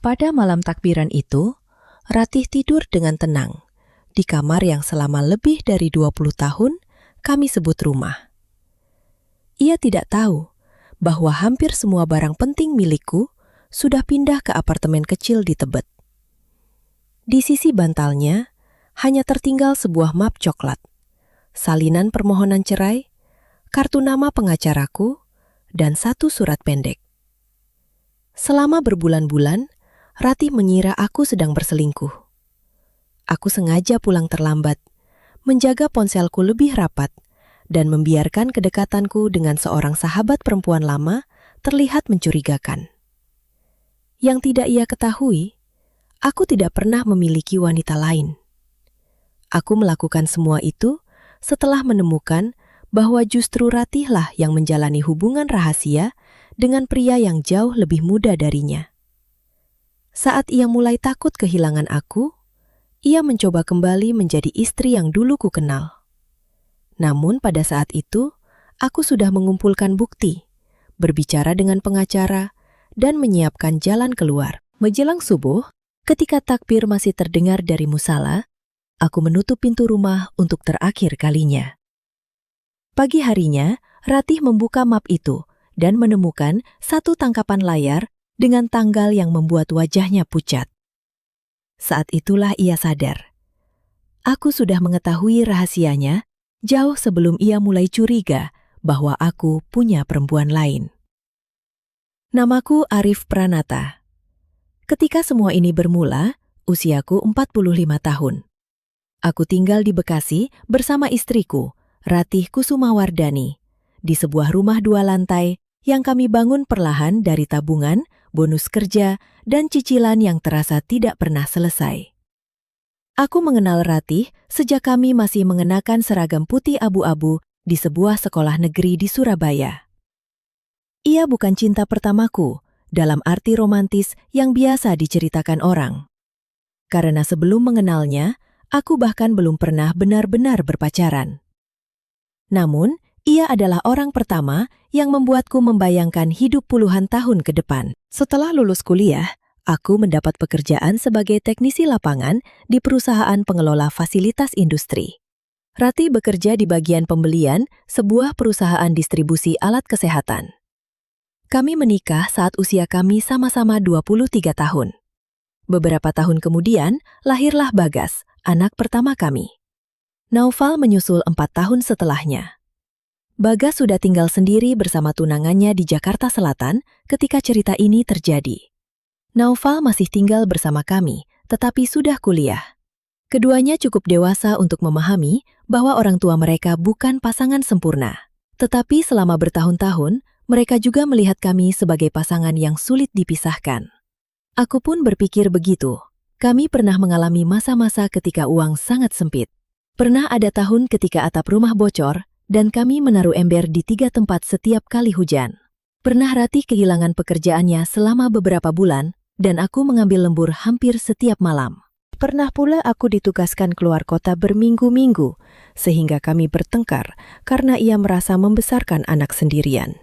Pada malam takbiran itu, Ratih tidur dengan tenang di kamar yang selama lebih dari 20 tahun kami sebut rumah. Ia tidak tahu bahwa hampir semua barang penting milikku sudah pindah ke apartemen kecil di Tebet. Di sisi bantalnya hanya tertinggal sebuah map coklat, salinan permohonan cerai, kartu nama pengacaraku, dan satu surat pendek. Selama berbulan-bulan, Ratih mengira aku sedang berselingkuh. Aku sengaja pulang terlambat, menjaga ponselku lebih rapat, dan membiarkan kedekatanku dengan seorang sahabat perempuan lama terlihat mencurigakan. Yang tidak ia ketahui, aku tidak pernah memiliki wanita lain. Aku melakukan semua itu setelah menemukan bahwa justru Ratihlah yang menjalani hubungan rahasia dengan pria yang jauh lebih muda darinya. Saat ia mulai takut kehilangan aku, ia mencoba kembali menjadi istri yang dulu ku kenal. Namun pada saat itu, aku sudah mengumpulkan bukti, berbicara dengan pengacara, dan menyiapkan jalan keluar. Menjelang subuh, ketika takbir masih terdengar dari musala, aku menutup pintu rumah untuk terakhir kalinya. Pagi harinya, Ratih membuka map itu dan menemukan satu tangkapan layar dengan tanggal yang membuat wajahnya pucat. Saat itulah ia sadar. Aku sudah mengetahui rahasianya jauh sebelum ia mulai curiga bahwa aku punya perempuan lain. Namaku Arif Pranata. Ketika semua ini bermula, usiaku 45 tahun. Aku tinggal di Bekasi bersama istriku, Ratih Kusumawardani, di sebuah rumah 2 lantai yang kami bangun perlahan dari tabungan, bonus kerja, dan cicilan yang terasa tidak pernah selesai. Aku mengenal Ratih sejak kami masih mengenakan seragam putih abu-abu di sebuah sekolah negeri di Surabaya. Ia bukan cinta pertamaku dalam arti romantis yang biasa diceritakan orang. Karena sebelum mengenalnya, aku bahkan belum pernah benar-benar berpacaran. Namun, ia adalah orang pertama yang membuatku membayangkan hidup puluhan tahun ke depan. Setelah lulus kuliah, aku mendapat pekerjaan sebagai teknisi lapangan di perusahaan pengelola fasilitas industri. Ratih bekerja di bagian pembelian sebuah perusahaan distribusi alat kesehatan. Kami menikah saat usia kami sama-sama 23 tahun. Beberapa tahun kemudian, lahirlah Bagas, anak pertama kami. Naufal menyusul 4 tahun setelahnya. Bagas sudah tinggal sendiri bersama tunangannya di Jakarta Selatan ketika cerita ini terjadi. Naufal masih tinggal bersama kami, tetapi sudah kuliah. Keduanya cukup dewasa untuk memahami bahwa orang tua mereka bukan pasangan sempurna. Tetapi selama bertahun-tahun, mereka juga melihat kami sebagai pasangan yang sulit dipisahkan. Aku pun berpikir begitu. Kami pernah mengalami masa-masa ketika uang sangat sempit. Pernah ada tahun ketika atap rumah bocor, dan kami menaruh ember di 3 tempat setiap kali hujan. Pernah Ratih kehilangan pekerjaannya selama beberapa bulan, dan aku mengambil lembur hampir setiap malam. Pernah pula aku ditugaskan keluar kota berminggu-minggu, sehingga kami bertengkar karena ia merasa membesarkan anak sendirian.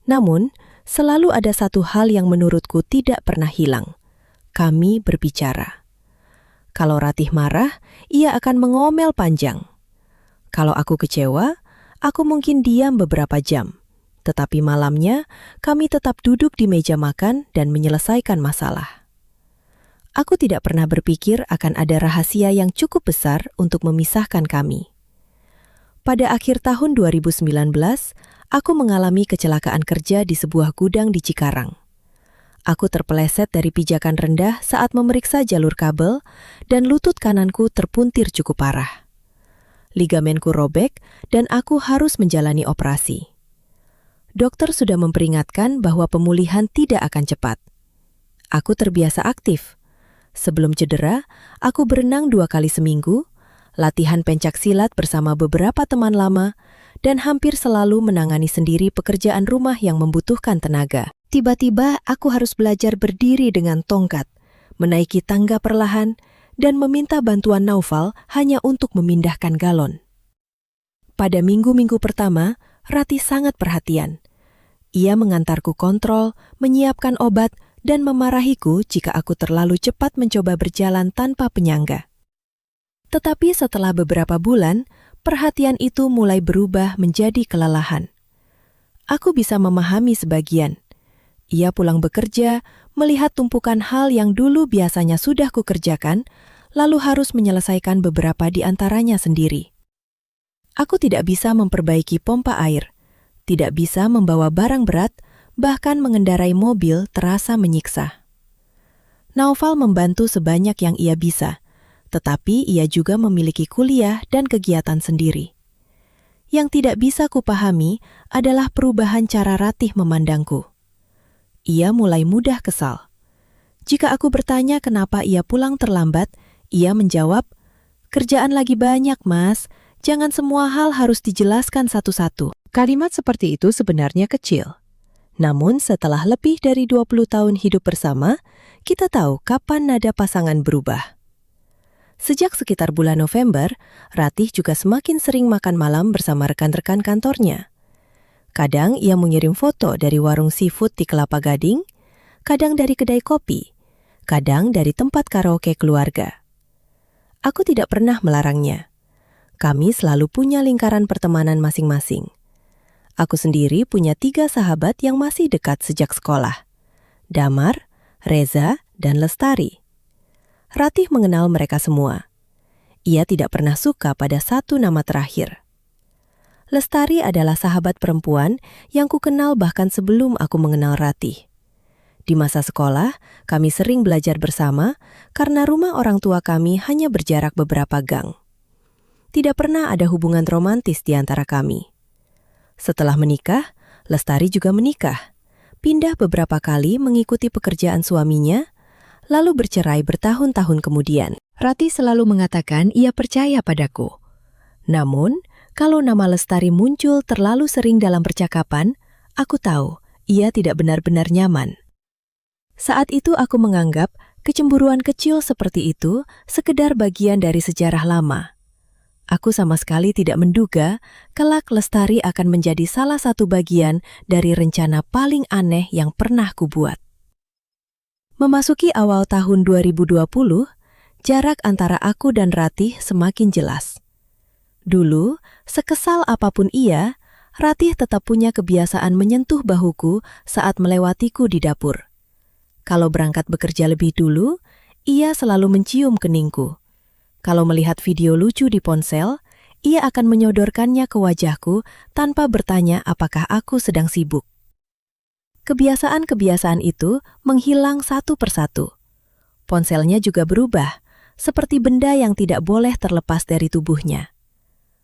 Namun, selalu ada satu hal yang menurutku tidak pernah hilang. Kami berbicara. Kalau Ratih marah, ia akan mengomel panjang. Kalau aku kecewa, aku mungkin diam beberapa jam. Tetapi malamnya, kami tetap duduk di meja makan dan menyelesaikan masalah. Aku tidak pernah berpikir akan ada rahasia yang cukup besar untuk memisahkan kami. Pada akhir tahun 2019, aku mengalami kecelakaan kerja di sebuah gudang di Cikarang. Aku terpeleset dari pijakan rendah saat memeriksa jalur kabel, dan lutut kananku terpuntir cukup parah. Ligamenku robek, dan aku harus menjalani operasi. Dokter sudah memperingatkan bahwa pemulihan tidak akan cepat. Aku terbiasa aktif. Sebelum cedera, aku berenang 2 kali seminggu, latihan pencak silat bersama beberapa teman lama, dan hampir selalu menangani sendiri pekerjaan rumah yang membutuhkan tenaga. Tiba-tiba aku harus belajar berdiri dengan tongkat, menaiki tangga perlahan, dan meminta bantuan Naufal hanya untuk memindahkan galon. Pada minggu-minggu pertama, Ratih sangat perhatian. Ia mengantarku kontrol, menyiapkan obat, dan memarahiku jika aku terlalu cepat mencoba berjalan tanpa penyangga. Tetapi setelah beberapa bulan, perhatian itu mulai berubah menjadi kelelahan. Aku bisa memahami sebagian. Ia pulang bekerja, melihat tumpukan hal yang dulu biasanya sudah kukerjakan, lalu harus menyelesaikan beberapa di antaranya sendiri. Aku tidak bisa memperbaiki pompa air, tidak bisa membawa barang berat, bahkan mengendarai mobil terasa menyiksa. Naufal membantu sebanyak yang ia bisa, tetapi ia juga memiliki kuliah dan kegiatan sendiri. Yang tidak bisa kupahami adalah perubahan cara Ratih memandangku. Ia mulai mudah kesal. Jika aku bertanya kenapa ia pulang terlambat, ia menjawab, "Kerjaan lagi banyak, Mas. Jangan semua hal harus dijelaskan satu-satu." Kalimat seperti itu sebenarnya kecil. Namun setelah lebih dari 20 tahun hidup bersama, kita tahu kapan nada pasangan berubah. Sejak sekitar bulan November, Ratih juga semakin sering makan malam bersama rekan-rekan kantornya. Kadang ia mengirim foto dari warung seafood di Kelapa Gading, kadang dari kedai kopi, kadang dari tempat karaoke keluarga. Aku tidak pernah melarangnya. Kami selalu punya lingkaran pertemanan masing-masing. Aku sendiri punya 3 sahabat yang masih dekat sejak sekolah. Damar, Reza, dan Lestari. Ratih mengenal mereka semua. Ia tidak pernah suka pada satu nama terakhir. Lestari adalah sahabat perempuan yang kukenal bahkan sebelum aku mengenal Ratih. Di masa sekolah, kami sering belajar bersama karena rumah orang tua kami hanya berjarak beberapa gang. Tidak pernah ada hubungan romantis di antara kami. Setelah menikah, Lestari juga menikah, pindah beberapa kali mengikuti pekerjaan suaminya, lalu bercerai bertahun-tahun kemudian. Ratih selalu mengatakan ia percaya padaku. Namun, kalau nama Lestari muncul terlalu sering dalam percakapan, aku tahu ia tidak benar-benar nyaman. Saat itu aku menganggap kecemburuan kecil seperti itu sekedar bagian dari sejarah lama. Aku sama sekali tidak menduga kelak Lestari akan menjadi salah satu bagian dari rencana paling aneh yang pernah kubuat. Memasuki awal tahun 2020, jarak antara aku dan Ratih semakin jelas. Dulu, sekesal apapun ia, Ratih tetap punya kebiasaan menyentuh bahuku saat melewatiku di dapur. Kalau berangkat bekerja lebih dulu, ia selalu mencium keningku. Kalau melihat video lucu di ponsel, ia akan menyodorkannya ke wajahku tanpa bertanya apakah aku sedang sibuk. Kebiasaan-kebiasaan itu menghilang satu persatu. Ponselnya juga berubah, seperti benda yang tidak boleh terlepas dari tubuhnya.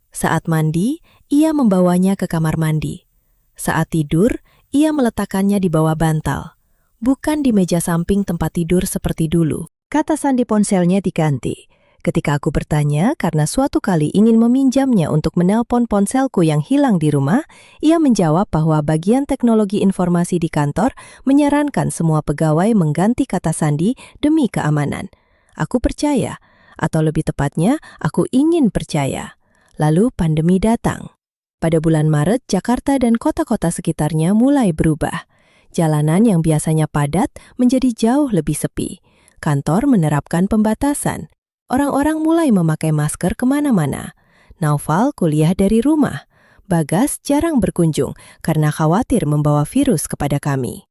Saat mandi, ia membawanya ke kamar mandi. Saat tidur, ia meletakkannya di bawah bantal, bukan di meja samping tempat tidur seperti dulu. Kata sandi ponselnya diganti. Ketika aku bertanya karena suatu kali ingin meminjamnya untuk menelpon ponselku yang hilang di rumah, ia menjawab bahwa bagian teknologi informasi di kantor menyarankan semua pegawai mengganti kata sandi demi keamanan. Aku percaya, atau lebih tepatnya, aku ingin percaya. Lalu pandemi datang. Pada bulan Maret, Jakarta dan kota-kota sekitarnya mulai berubah. Jalanan yang biasanya padat menjadi jauh lebih sepi. Kantor menerapkan pembatasan. Orang-orang mulai memakai masker kemana-mana. Naufal kuliah dari rumah. Bagas jarang berkunjung karena khawatir membawa virus kepada kami.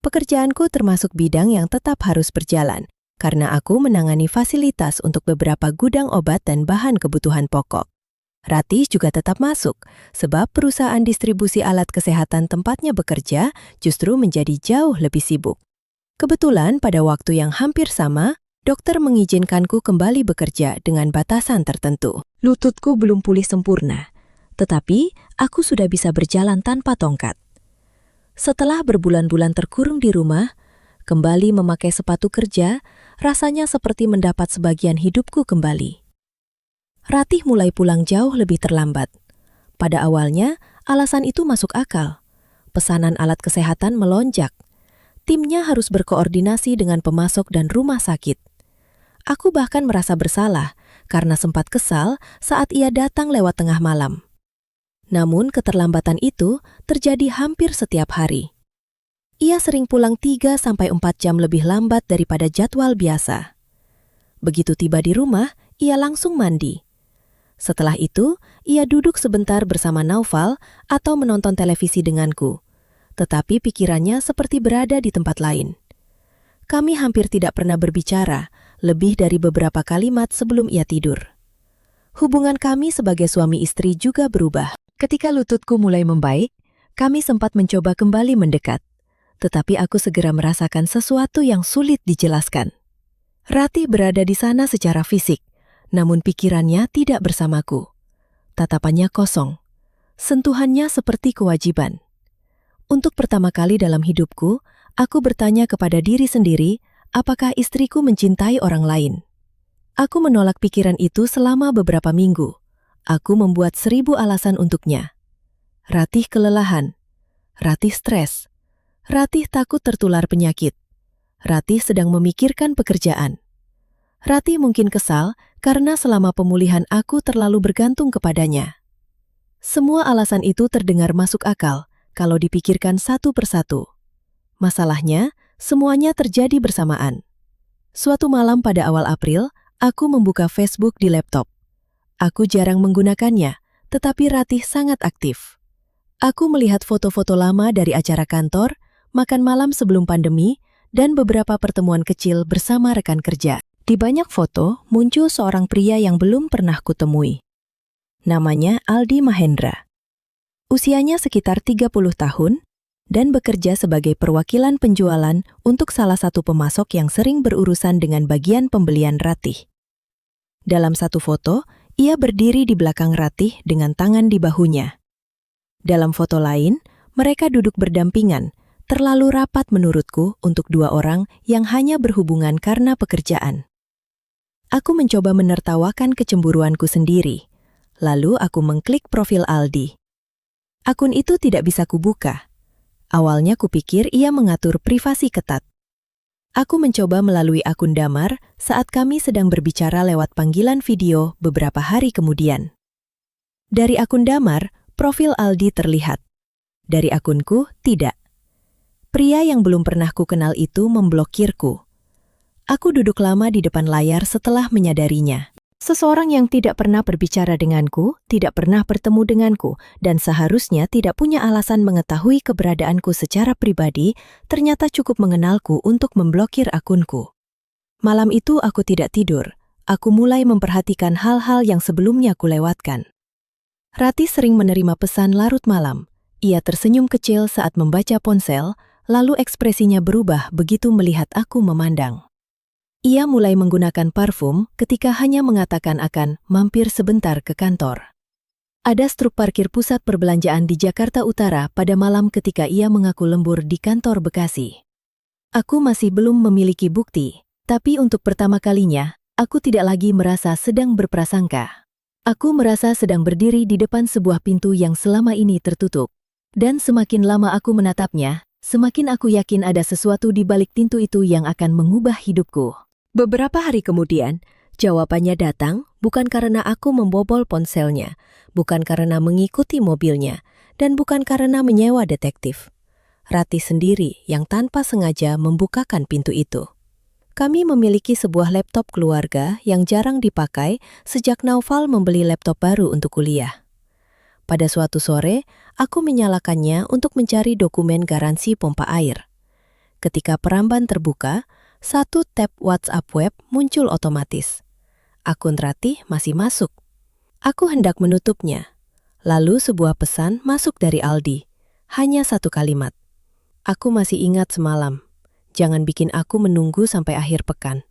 Pekerjaanku termasuk bidang yang tetap harus berjalan, karena aku menangani fasilitas untuk beberapa gudang obat dan bahan kebutuhan pokok. Ratih juga tetap masuk, sebab perusahaan distribusi alat kesehatan tempatnya bekerja justru menjadi jauh lebih sibuk. Kebetulan pada waktu yang hampir sama, dokter mengizinkanku kembali bekerja dengan batasan tertentu. Lututku belum pulih sempurna, tetapi aku sudah bisa berjalan tanpa tongkat. Setelah berbulan-bulan terkurung di rumah, kembali memakai sepatu kerja, rasanya seperti mendapat sebagian hidupku kembali. Ratih mulai pulang jauh lebih terlambat. Pada awalnya, alasan itu masuk akal. Pesanan alat kesehatan melonjak. Timnya harus berkoordinasi dengan pemasok dan rumah sakit. Aku bahkan merasa bersalah karena sempat kesal saat ia datang lewat tengah malam. Namun keterlambatan itu terjadi hampir setiap hari. Ia sering pulang 3-4 jam lebih lambat daripada jadwal biasa. Begitu tiba di rumah, ia langsung mandi. Setelah itu, ia duduk sebentar bersama Naufal atau menonton televisi denganku. Tetapi pikirannya seperti berada di tempat lain. Kami hampir tidak pernah berbicara, lebih dari beberapa kalimat sebelum ia tidur. Hubungan kami sebagai suami istri juga berubah. Ketika lututku mulai membaik, kami sempat mencoba kembali mendekat. Tetapi aku segera merasakan sesuatu yang sulit dijelaskan. Ratih berada di sana secara fisik, namun pikirannya tidak bersamaku. Tatapannya kosong. Sentuhannya seperti kewajiban. Untuk pertama kali dalam hidupku, aku bertanya kepada diri sendiri, apakah istriku mencintai orang lain? Aku menolak pikiran itu selama beberapa minggu. Aku membuat 1000 alasan untuknya. Ratih kelelahan. Ratih stres. Ratih takut tertular penyakit. Ratih sedang memikirkan pekerjaan. Ratih mungkin kesal karena selama pemulihan aku terlalu bergantung kepadanya. Semua alasan itu terdengar masuk akal kalau dipikirkan satu persatu. Masalahnya, semuanya terjadi bersamaan. Suatu malam pada awal April, aku membuka Facebook di laptop. Aku jarang menggunakannya, tetapi Ratih sangat aktif. Aku melihat foto-foto lama dari acara kantor, makan malam sebelum pandemi, dan beberapa pertemuan kecil bersama rekan kerja. Di banyak foto, muncul seorang pria yang belum pernah kutemui. Namanya Aldi Mahendra. Usianya sekitar 30 tahun, dan bekerja sebagai perwakilan penjualan untuk salah satu pemasok yang sering berurusan dengan bagian pembelian Ratih. Dalam satu foto, ia berdiri di belakang Ratih dengan tangan di bahunya. Dalam foto lain, mereka duduk berdampingan, terlalu rapat menurutku untuk dua orang yang hanya berhubungan karena pekerjaan. Aku mencoba menertawakan kecemburuanku sendiri, lalu aku mengklik profil Aldi. Akun itu tidak bisa kubuka. Awalnya kupikir ia mengatur privasi ketat. Aku mencoba melalui akun damar saat kami sedang berbicara lewat panggilan video beberapa hari kemudian. Dari akun damar, profil Aldi terlihat. Dari akunku, tidak. Pria yang belum pernah kukenal itu memblokirku. Aku duduk lama di depan layar setelah menyadarinya. Seseorang yang tidak pernah berbicara denganku, tidak pernah bertemu denganku, dan seharusnya tidak punya alasan mengetahui keberadaanku secara pribadi, ternyata cukup mengenalku untuk memblokir akunku. Malam itu aku tidak tidur. Aku mulai memperhatikan hal-hal yang sebelumnya kulewatkan. Ratih sering menerima pesan larut malam. Ia tersenyum kecil saat membaca ponsel, lalu ekspresinya berubah begitu melihat aku memandang. Ia mulai menggunakan parfum ketika hanya mengatakan akan mampir sebentar ke kantor. Ada struk parkir pusat perbelanjaan di Jakarta Utara pada malam ketika ia mengaku lembur di kantor Bekasi. Aku masih belum memiliki bukti, tapi untuk pertama kalinya, aku tidak lagi merasa sedang berprasangka. Aku merasa sedang berdiri di depan sebuah pintu yang selama ini tertutup. Dan semakin lama aku menatapnya, semakin aku yakin ada sesuatu di balik pintu itu yang akan mengubah hidupku. Beberapa hari kemudian, jawabannya datang bukan karena aku membobol ponselnya, bukan karena mengikuti mobilnya, dan bukan karena menyewa detektif. Ratih sendiri yang tanpa sengaja membukakan pintu itu. Kami memiliki sebuah laptop keluarga yang jarang dipakai sejak Naufal membeli laptop baru untuk kuliah. Pada suatu sore, aku menyalakannya untuk mencari dokumen garansi pompa air. Ketika peramban terbuka, satu tab WhatsApp web muncul otomatis. Akun Ratih masih masuk. Aku hendak menutupnya. Lalu sebuah pesan masuk dari Aldi. Hanya satu kalimat. Aku masih ingat semalam. Jangan bikin aku menunggu sampai akhir pekan.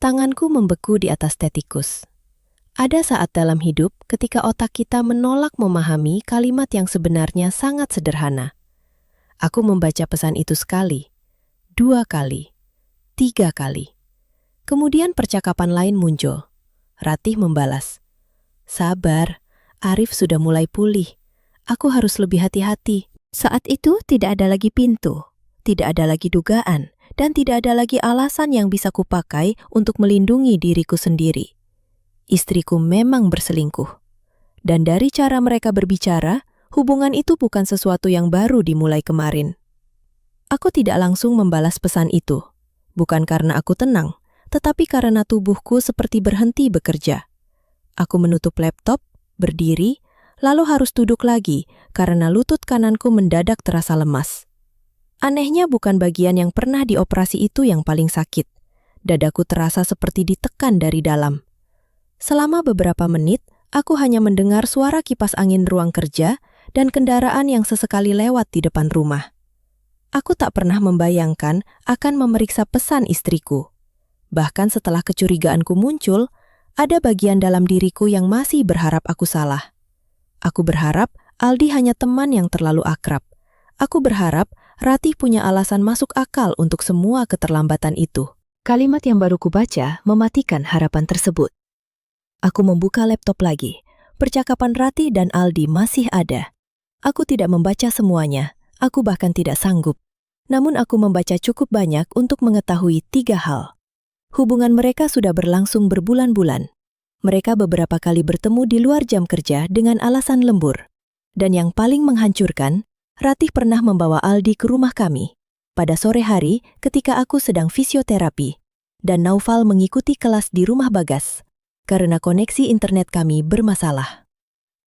Tanganku membeku di atas tetikus. Ada saat dalam hidup ketika otak kita menolak memahami kalimat yang sebenarnya sangat sederhana. Aku membaca pesan itu sekali, 2 kali. 3 kali. Kemudian percakapan lain muncul. Ratih membalas, "Sabar, Arif sudah mulai pulih. Aku harus lebih hati-hati." Saat itu tidak ada lagi pintu, tidak ada lagi dugaan, dan tidak ada lagi alasan yang bisa kupakai untuk melindungi diriku sendiri. Istriku memang berselingkuh. Dan dari cara mereka berbicara, hubungan itu bukan sesuatu yang baru dimulai kemarin. Aku tidak langsung membalas pesan itu. Bukan karena aku tenang, tetapi karena tubuhku seperti berhenti bekerja. Aku menutup laptop, berdiri, lalu harus duduk lagi karena lutut kananku mendadak terasa lemas. Anehnya bukan bagian yang pernah dioperasi itu yang paling sakit. Dadaku terasa seperti ditekan dari dalam. Selama beberapa menit, aku hanya mendengar suara kipas angin ruang kerja dan kendaraan yang sesekali lewat di depan rumah. Aku tak pernah membayangkan akan memeriksa pesan istriku. Bahkan setelah kecurigaanku muncul, ada bagian dalam diriku yang masih berharap aku salah. Aku berharap Aldi hanya teman yang terlalu akrab. Aku berharap Ratih punya alasan masuk akal untuk semua keterlambatan itu. Kalimat yang baru kubaca mematikan harapan tersebut. Aku membuka laptop lagi. Percakapan Ratih dan Aldi masih ada. Aku tidak membaca semuanya. Aku bahkan tidak sanggup. Namun aku membaca cukup banyak untuk mengetahui 3 hal. Hubungan mereka sudah berlangsung berbulan-bulan. Mereka beberapa kali bertemu di luar jam kerja dengan alasan lembur. Dan yang paling menghancurkan, Ratih pernah membawa Aldi ke rumah kami pada sore hari ketika aku sedang fisioterapi, dan Naufal mengikuti kelas di rumah Bagas karena koneksi internet kami bermasalah.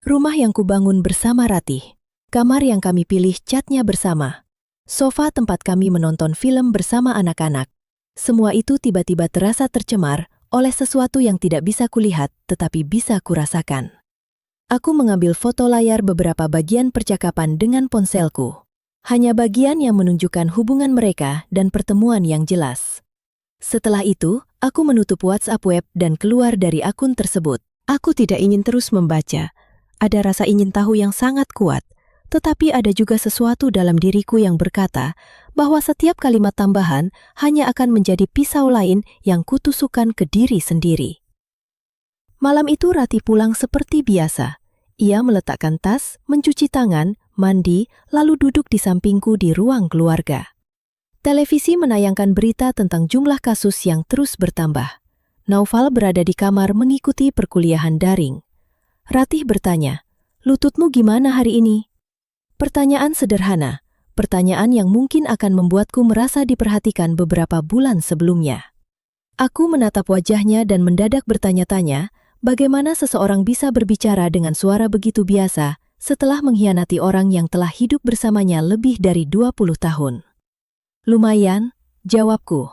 Rumah yang kubangun bersama Ratih, kamar yang kami pilih catnya bersama, sofa tempat kami menonton film bersama anak-anak. Semua itu tiba-tiba terasa tercemar oleh sesuatu yang tidak bisa kulihat tetapi bisa kurasakan. Aku mengambil foto layar beberapa bagian percakapan dengan ponselku. Hanya bagian yang menunjukkan hubungan mereka dan pertemuan yang jelas. Setelah itu, aku menutup WhatsApp web dan keluar dari akun tersebut. Aku tidak ingin terus membaca. Ada rasa ingin tahu yang sangat kuat, tetapi ada juga sesuatu dalam diriku yang berkata bahwa setiap kalimat tambahan hanya akan menjadi pisau lain yang kutusukkan ke diri sendiri. Malam itu Ratih pulang seperti biasa. Ia meletakkan tas, mencuci tangan, mandi, lalu duduk di sampingku di ruang keluarga. Televisi menayangkan berita tentang jumlah kasus yang terus bertambah. Naufal berada di kamar mengikuti perkuliahan daring. Ratih bertanya, "Lututmu gimana hari ini?" Pertanyaan sederhana, pertanyaan yang mungkin akan membuatku merasa diperhatikan beberapa bulan sebelumnya. Aku menatap wajahnya dan mendadak bertanya-tanya, bagaimana seseorang bisa berbicara dengan suara begitu biasa setelah mengkhianati orang yang telah hidup bersamanya lebih dari 20 tahun. "Lumayan," jawabku.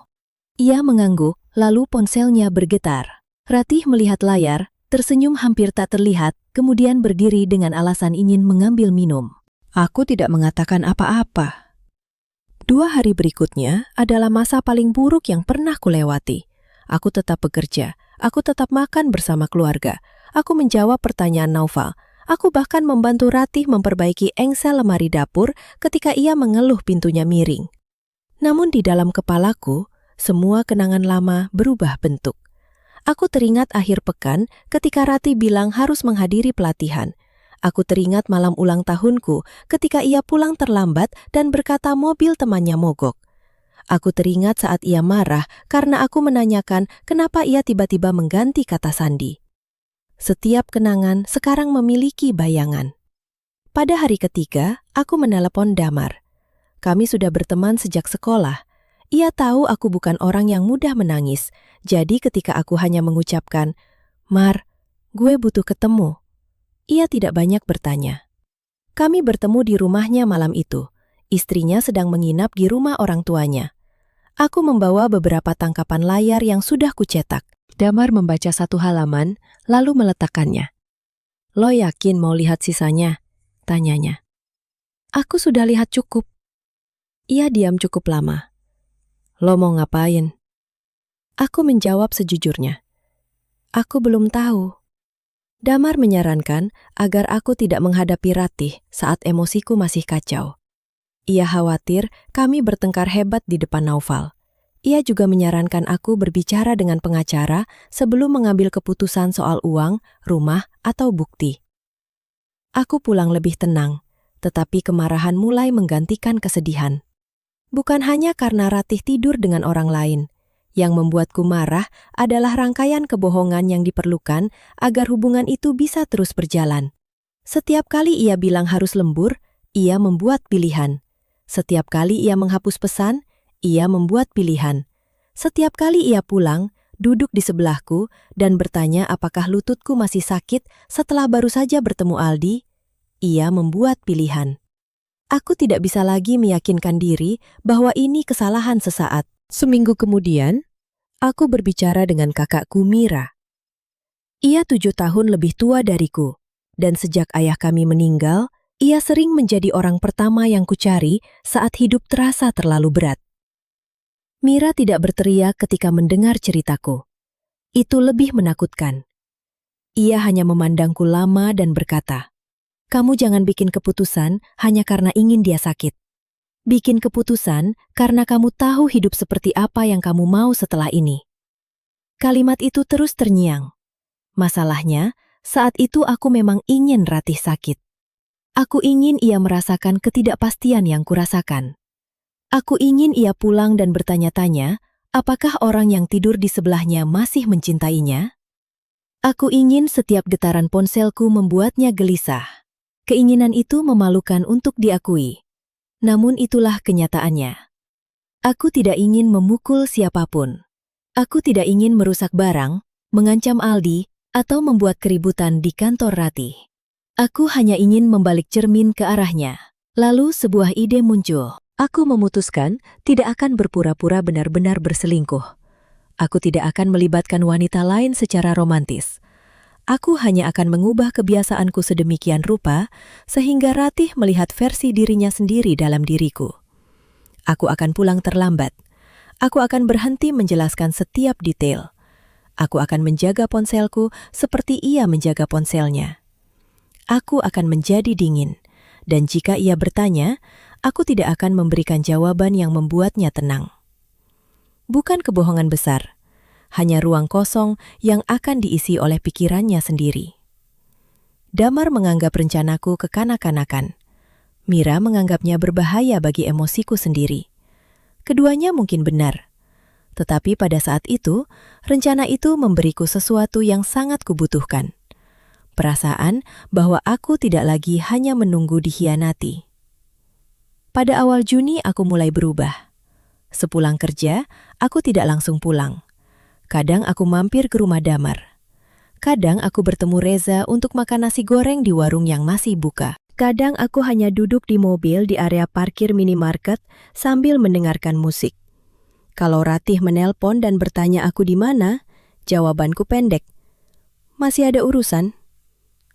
Ia mengangguk, lalu ponselnya bergetar. Ratih melihat layar, tersenyum hampir tak terlihat, kemudian berdiri dengan alasan ingin mengambil minum. Aku tidak mengatakan apa-apa. 2 hari berikutnya adalah masa paling buruk yang pernah kulewati. Aku tetap bekerja, aku tetap makan bersama keluarga, aku menjawab pertanyaan Naufal, aku bahkan membantu Ratih memperbaiki engsel lemari dapur ketika ia mengeluh pintunya miring. Namun di dalam kepalaku, semua kenangan lama berubah bentuk. Aku teringat akhir pekan ketika Ratih bilang harus menghadiri pelatihan. Aku teringat malam ulang tahunku ketika ia pulang terlambat dan berkata mobil temannya mogok. Aku teringat saat ia marah karena aku menanyakan kenapa ia tiba-tiba mengganti kata sandi. Setiap kenangan sekarang memiliki bayangan. Pada hari ketiga, aku menelepon Damar. Kami sudah berteman sejak sekolah. Ia tahu aku bukan orang yang mudah menangis, jadi ketika aku hanya mengucapkan, "Mar, gue butuh ketemu," ia tidak banyak bertanya. Kami bertemu di rumahnya malam itu. Istrinya sedang menginap di rumah orang tuanya. Aku membawa beberapa tangkapan layar yang sudah kucetak. Damar membaca 1 halaman, lalu meletakkannya. "Lo yakin mau lihat sisanya?" tanyanya. "Aku sudah lihat cukup." Ia diam cukup lama. "Lo mau ngapain?" Aku menjawab sejujurnya. "Aku belum tahu." Damar menyarankan agar aku tidak menghadapi Ratih saat emosiku masih kacau. Ia khawatir kami bertengkar hebat di depan Naufal. Ia juga menyarankan aku berbicara dengan pengacara sebelum mengambil keputusan soal uang, rumah, atau bukti. Aku pulang lebih tenang, tetapi kemarahan mulai menggantikan kesedihan. Bukan hanya karena Ratih tidur dengan orang lain. Yang membuatku marah adalah rangkaian kebohongan yang diperlukan agar hubungan itu bisa terus berjalan. Setiap kali ia bilang harus lembur, ia membuat pilihan. Setiap kali ia menghapus pesan, ia membuat pilihan. Setiap kali ia pulang, duduk di sebelahku dan bertanya apakah lututku masih sakit setelah baru saja bertemu Aldi, ia membuat pilihan. Aku tidak bisa lagi meyakinkan diri bahwa ini kesalahan sesaat. Seminggu kemudian, aku berbicara dengan kakakku Mira. Ia 7 tahun lebih tua dariku, dan sejak ayah kami meninggal, ia sering menjadi orang pertama yang kucari saat hidup terasa terlalu berat. Mira tidak berteriak ketika mendengar ceritaku. Itu lebih menakutkan. Ia hanya memandangku lama dan berkata, "Kamu jangan bikin keputusan hanya karena ingin dia sakit. Bikin keputusan karena kamu tahu hidup seperti apa yang kamu mau setelah ini." Kalimat itu terus terngiang. Masalahnya, saat itu aku memang ingin Ratih sakit. Aku ingin ia merasakan ketidakpastian yang kurasakan. Aku ingin ia pulang dan bertanya-tanya, apakah orang yang tidur di sebelahnya masih mencintainya? Aku ingin setiap getaran ponselku membuatnya gelisah. Keinginan itu memalukan untuk diakui. Namun itulah kenyataannya. Aku tidak ingin memukul siapapun. Aku tidak ingin merusak barang, mengancam Aldi, atau membuat keributan di kantor Ratih. Aku hanya ingin membalik cermin ke arahnya. Lalu sebuah ide muncul. Aku memutuskan tidak akan berpura-pura benar-benar berselingkuh. Aku tidak akan melibatkan wanita lain secara romantis. Aku hanya akan mengubah kebiasaanku sedemikian rupa sehingga Ratih melihat versi dirinya sendiri dalam diriku. Aku akan pulang terlambat. Aku akan berhenti menjelaskan setiap detail. Aku akan menjaga ponselku seperti ia menjaga ponselnya. Aku akan menjadi dingin, dan jika ia bertanya, aku tidak akan memberikan jawaban yang membuatnya tenang. Bukan kebohongan besar, hanya ruang kosong yang akan diisi oleh pikirannya sendiri. Damar menganggap rencanaku kekanak-kanakan. Mira menganggapnya berbahaya bagi emosiku sendiri. Keduanya mungkin benar. Tetapi pada saat itu, rencana itu memberiku sesuatu yang sangat kubutuhkan. Perasaan bahwa aku tidak lagi hanya menunggu dikhianati. Pada awal Juni aku mulai berubah. Sepulang kerja, aku tidak langsung pulang. Kadang aku mampir ke rumah Damar. Kadang aku bertemu Reza untuk makan nasi goreng di warung yang masih buka. Kadang aku hanya duduk di mobil di area parkir minimarket sambil mendengarkan musik. Kalau Ratih menelpon dan bertanya aku di mana, jawabanku pendek. "Masih ada urusan."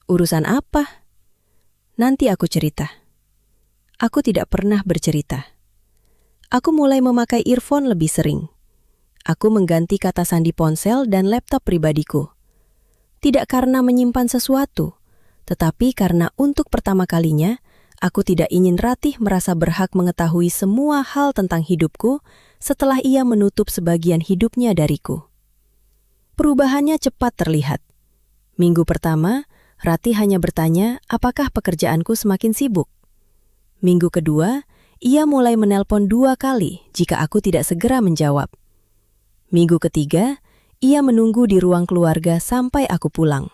"Urusan apa?" "Nanti aku cerita." Aku tidak pernah bercerita. Aku mulai memakai earphone lebih sering. Aku mengganti kata sandi ponsel dan laptop pribadiku. Tidak karena menyimpan sesuatu, tetapi karena untuk pertama kalinya, aku tidak ingin Ratih merasa berhak mengetahui semua hal tentang hidupku setelah ia menutup sebagian hidupnya dariku. Perubahannya cepat terlihat. Minggu pertama, Ratih hanya bertanya apakah pekerjaanku semakin sibuk. Minggu kedua, ia mulai menelpon 2 kali jika aku tidak segera menjawab. Minggu ketiga, ia menunggu di ruang keluarga sampai aku pulang.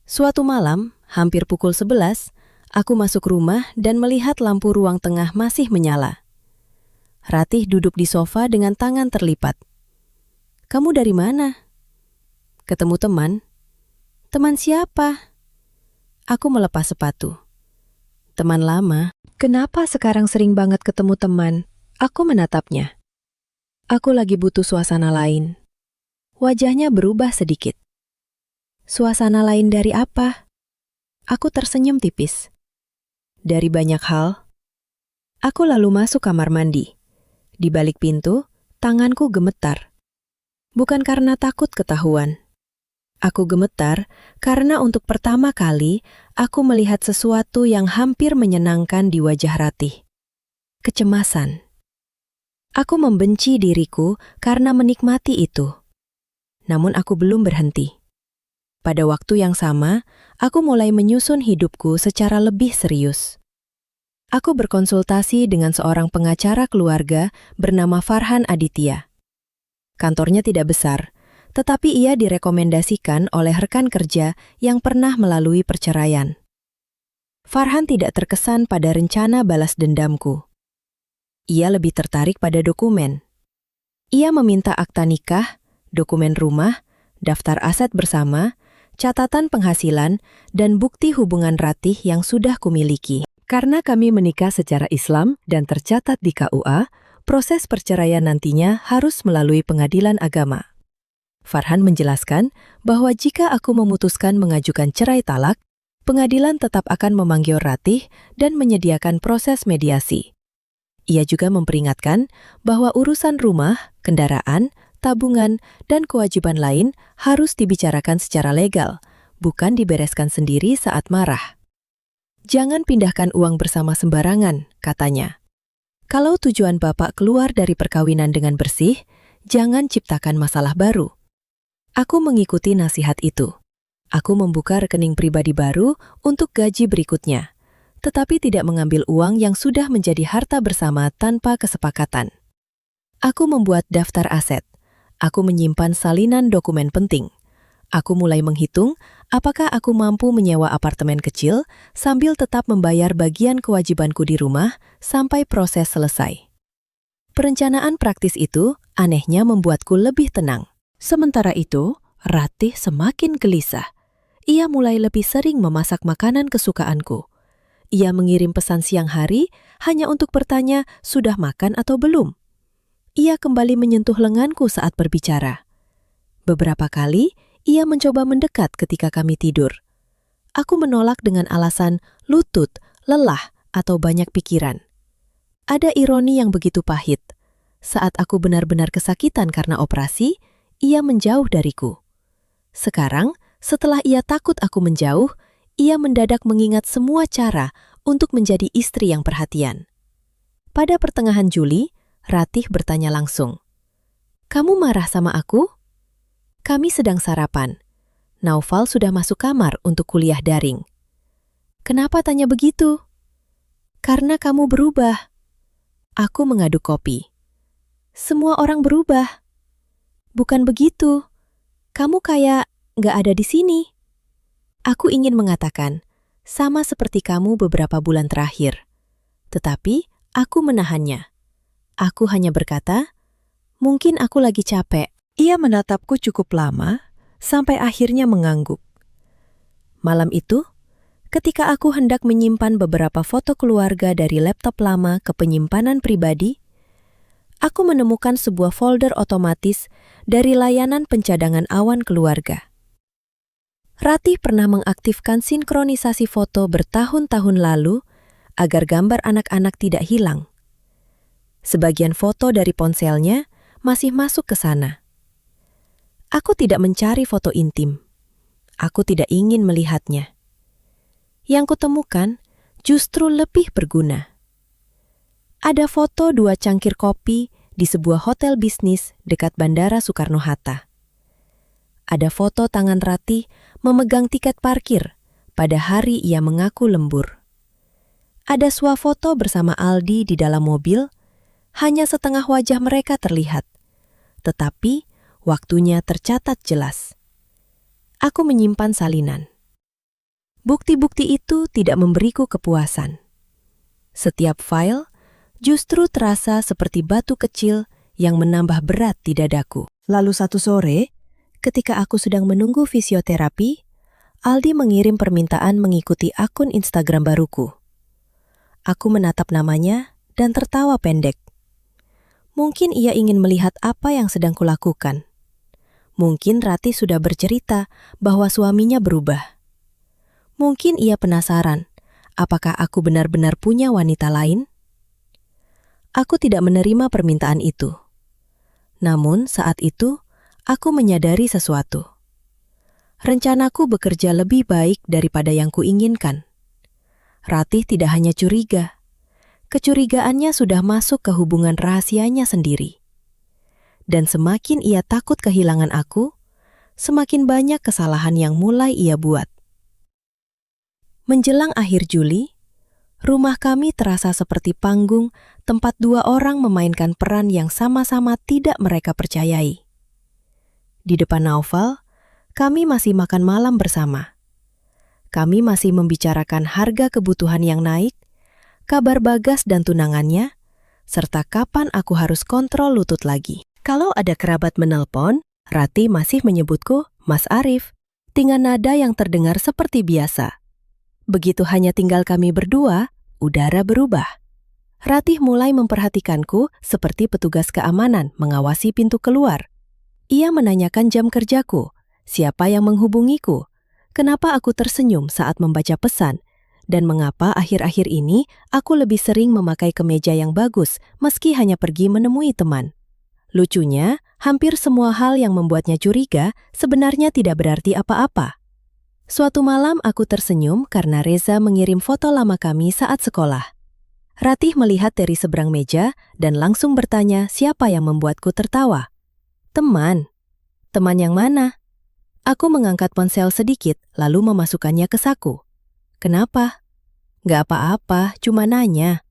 Suatu malam, hampir pukul 11, aku masuk rumah dan melihat lampu ruang tengah masih menyala. Ratih duduk di sofa dengan tangan terlipat. "Kamu dari mana?" "Ketemu teman." "Teman siapa?" Aku melepas sepatu. "Teman lama." "Kenapa sekarang sering banget ketemu teman?" Aku menatapnya. "Aku lagi butuh suasana lain." Wajahnya berubah sedikit. "Suasana lain dari apa?" Aku tersenyum tipis. "Dari banyak hal." Aku lalu masuk kamar mandi. Di balik pintu, tanganku gemetar. Bukan karena takut ketahuan. Aku gemetar karena untuk pertama kali aku melihat sesuatu yang hampir menyenangkan di wajah Ratih. Kecemasan. Aku membenci diriku karena menikmati itu. Namun aku belum berhenti. Pada waktu yang sama, aku mulai menyusun hidupku secara lebih serius. Aku berkonsultasi dengan seorang pengacara keluarga bernama Farhan Aditya. Kantornya tidak besar, tetapi ia direkomendasikan oleh rekan kerja yang pernah melalui perceraian. Farhan tidak terkesan pada rencana balas dendamku. Ia lebih tertarik pada dokumen. Ia meminta akta nikah, dokumen rumah, daftar aset bersama, catatan penghasilan, dan bukti hubungan Ratih yang sudah kumiliki. Karena kami menikah secara Islam dan tercatat di KUA, proses perceraian nantinya harus melalui pengadilan agama. Farhan menjelaskan bahwa jika aku memutuskan mengajukan cerai talak, pengadilan tetap akan memanggil Ratih dan menyediakan proses mediasi. Ia juga memperingatkan bahwa urusan rumah, kendaraan, tabungan, dan kewajiban lain harus dibicarakan secara legal, bukan dibereskan sendiri saat marah. Jangan pindahkan uang bersama sembarangan, katanya. Kalau tujuan Bapak keluar dari perkawinan dengan bersih, jangan ciptakan masalah baru. Aku mengikuti nasihat itu. Aku membuka rekening pribadi baru untuk gaji berikutnya, tetapi tidak mengambil uang yang sudah menjadi harta bersama tanpa kesepakatan. Aku membuat daftar aset. Aku menyimpan salinan dokumen penting. Aku mulai menghitung apakah aku mampu menyewa apartemen kecil sambil tetap membayar bagian kewajibanku di rumah sampai proses selesai. Perencanaan praktis itu anehnya membuatku lebih tenang. Sementara itu, Ratih semakin gelisah. Ia mulai lebih sering memasak makanan kesukaanku. Ia mengirim pesan siang hari hanya untuk bertanya sudah makan atau belum. Ia kembali menyentuh lenganku saat berbicara. Beberapa kali, ia mencoba mendekat ketika kami tidur. Aku menolak dengan alasan lutut, lelah, atau banyak pikiran. Ada ironi yang begitu pahit. Saat aku benar-benar kesakitan karena operasi, ia menjauh dariku. Sekarang, setelah ia takut aku menjauh, ia mendadak mengingat semua cara untuk menjadi istri yang perhatian. Pada pertengahan Juli, Ratih bertanya langsung, "Kamu marah sama aku?" Kami sedang sarapan. Naufal sudah masuk kamar untuk kuliah daring. "Kenapa tanya begitu?" "Karena kamu berubah." Aku mengaduk kopi. "Semua orang berubah." "Bukan begitu. Kamu kayak nggak ada di sini." Aku ingin mengatakan, sama seperti kamu beberapa bulan terakhir. Tetapi, aku menahannya. Aku hanya berkata, mungkin aku lagi capek. Ia menatapku cukup lama, sampai akhirnya mengangguk. Malam itu, ketika aku hendak menyimpan beberapa foto keluarga dari laptop lama ke penyimpanan pribadi, aku menemukan sebuah folder otomatis dari layanan pencadangan awan keluarga. Ratih pernah mengaktifkan sinkronisasi foto bertahun-tahun lalu agar gambar anak-anak tidak hilang. Sebagian foto dari ponselnya masih masuk ke sana. Aku tidak mencari foto intim. Aku tidak ingin melihatnya. Yang kutemukan justru lebih berguna. Ada foto 2 cangkir kopi di sebuah hotel bisnis dekat Bandara Soekarno-Hatta. Ada foto tangan Ratih memegang tiket parkir pada hari ia mengaku lembur. Ada swafoto bersama Aldi di dalam mobil, hanya setengah wajah mereka terlihat, tetapi waktunya tercatat jelas. Aku menyimpan salinan. Bukti-bukti itu tidak memberiku kepuasan. Setiap file justru terasa seperti batu kecil yang menambah berat di dadaku. Lalu satu sore, ketika aku sedang menunggu fisioterapi, Aldi mengirim permintaan mengikuti akun Instagram baruku. Aku menatap namanya dan tertawa pendek. Mungkin ia ingin melihat apa yang sedang kulakukan. Mungkin Ratih sudah bercerita bahwa suaminya berubah. Mungkin ia penasaran, apakah aku benar-benar punya wanita lain? Aku tidak menerima permintaan itu. Namun saat itu, aku menyadari sesuatu. Rencanaku bekerja lebih baik daripada yang kuinginkan. Ratih tidak hanya curiga. Kecurigaannya sudah masuk ke hubungan rahasianya sendiri. Dan semakin ia takut kehilangan aku, semakin banyak kesalahan yang mulai ia buat. Menjelang akhir Juli, rumah kami terasa seperti panggung tempat 2 orang memainkan peran yang sama-sama tidak mereka percayai. Di depan Naufal, kami masih makan malam bersama. Kami masih membicarakan harga kebutuhan yang naik, kabar Bagas dan tunangannya, serta kapan aku harus kontrol lutut lagi. Kalau ada kerabat menelpon, Ratih masih menyebutku Mas Arif, dengan nada yang terdengar seperti biasa. Begitu hanya tinggal kami berdua, udara berubah. Ratih mulai memperhatikanku seperti petugas keamanan mengawasi pintu keluar. Ia menanyakan jam kerjaku, siapa yang menghubungiku, kenapa aku tersenyum saat membaca pesan, dan mengapa akhir-akhir ini aku lebih sering memakai kemeja yang bagus meski hanya pergi menemui teman. Lucunya, hampir semua hal yang membuatnya curiga sebenarnya tidak berarti apa-apa. Suatu malam aku tersenyum karena Reza mengirim foto lama kami saat sekolah. Ratih melihat dari seberang meja dan langsung bertanya siapa yang membuatku tertawa. Teman. Teman yang mana? Aku mengangkat ponsel sedikit lalu memasukkannya ke saku. Kenapa? Gak apa-apa, cuma nanya.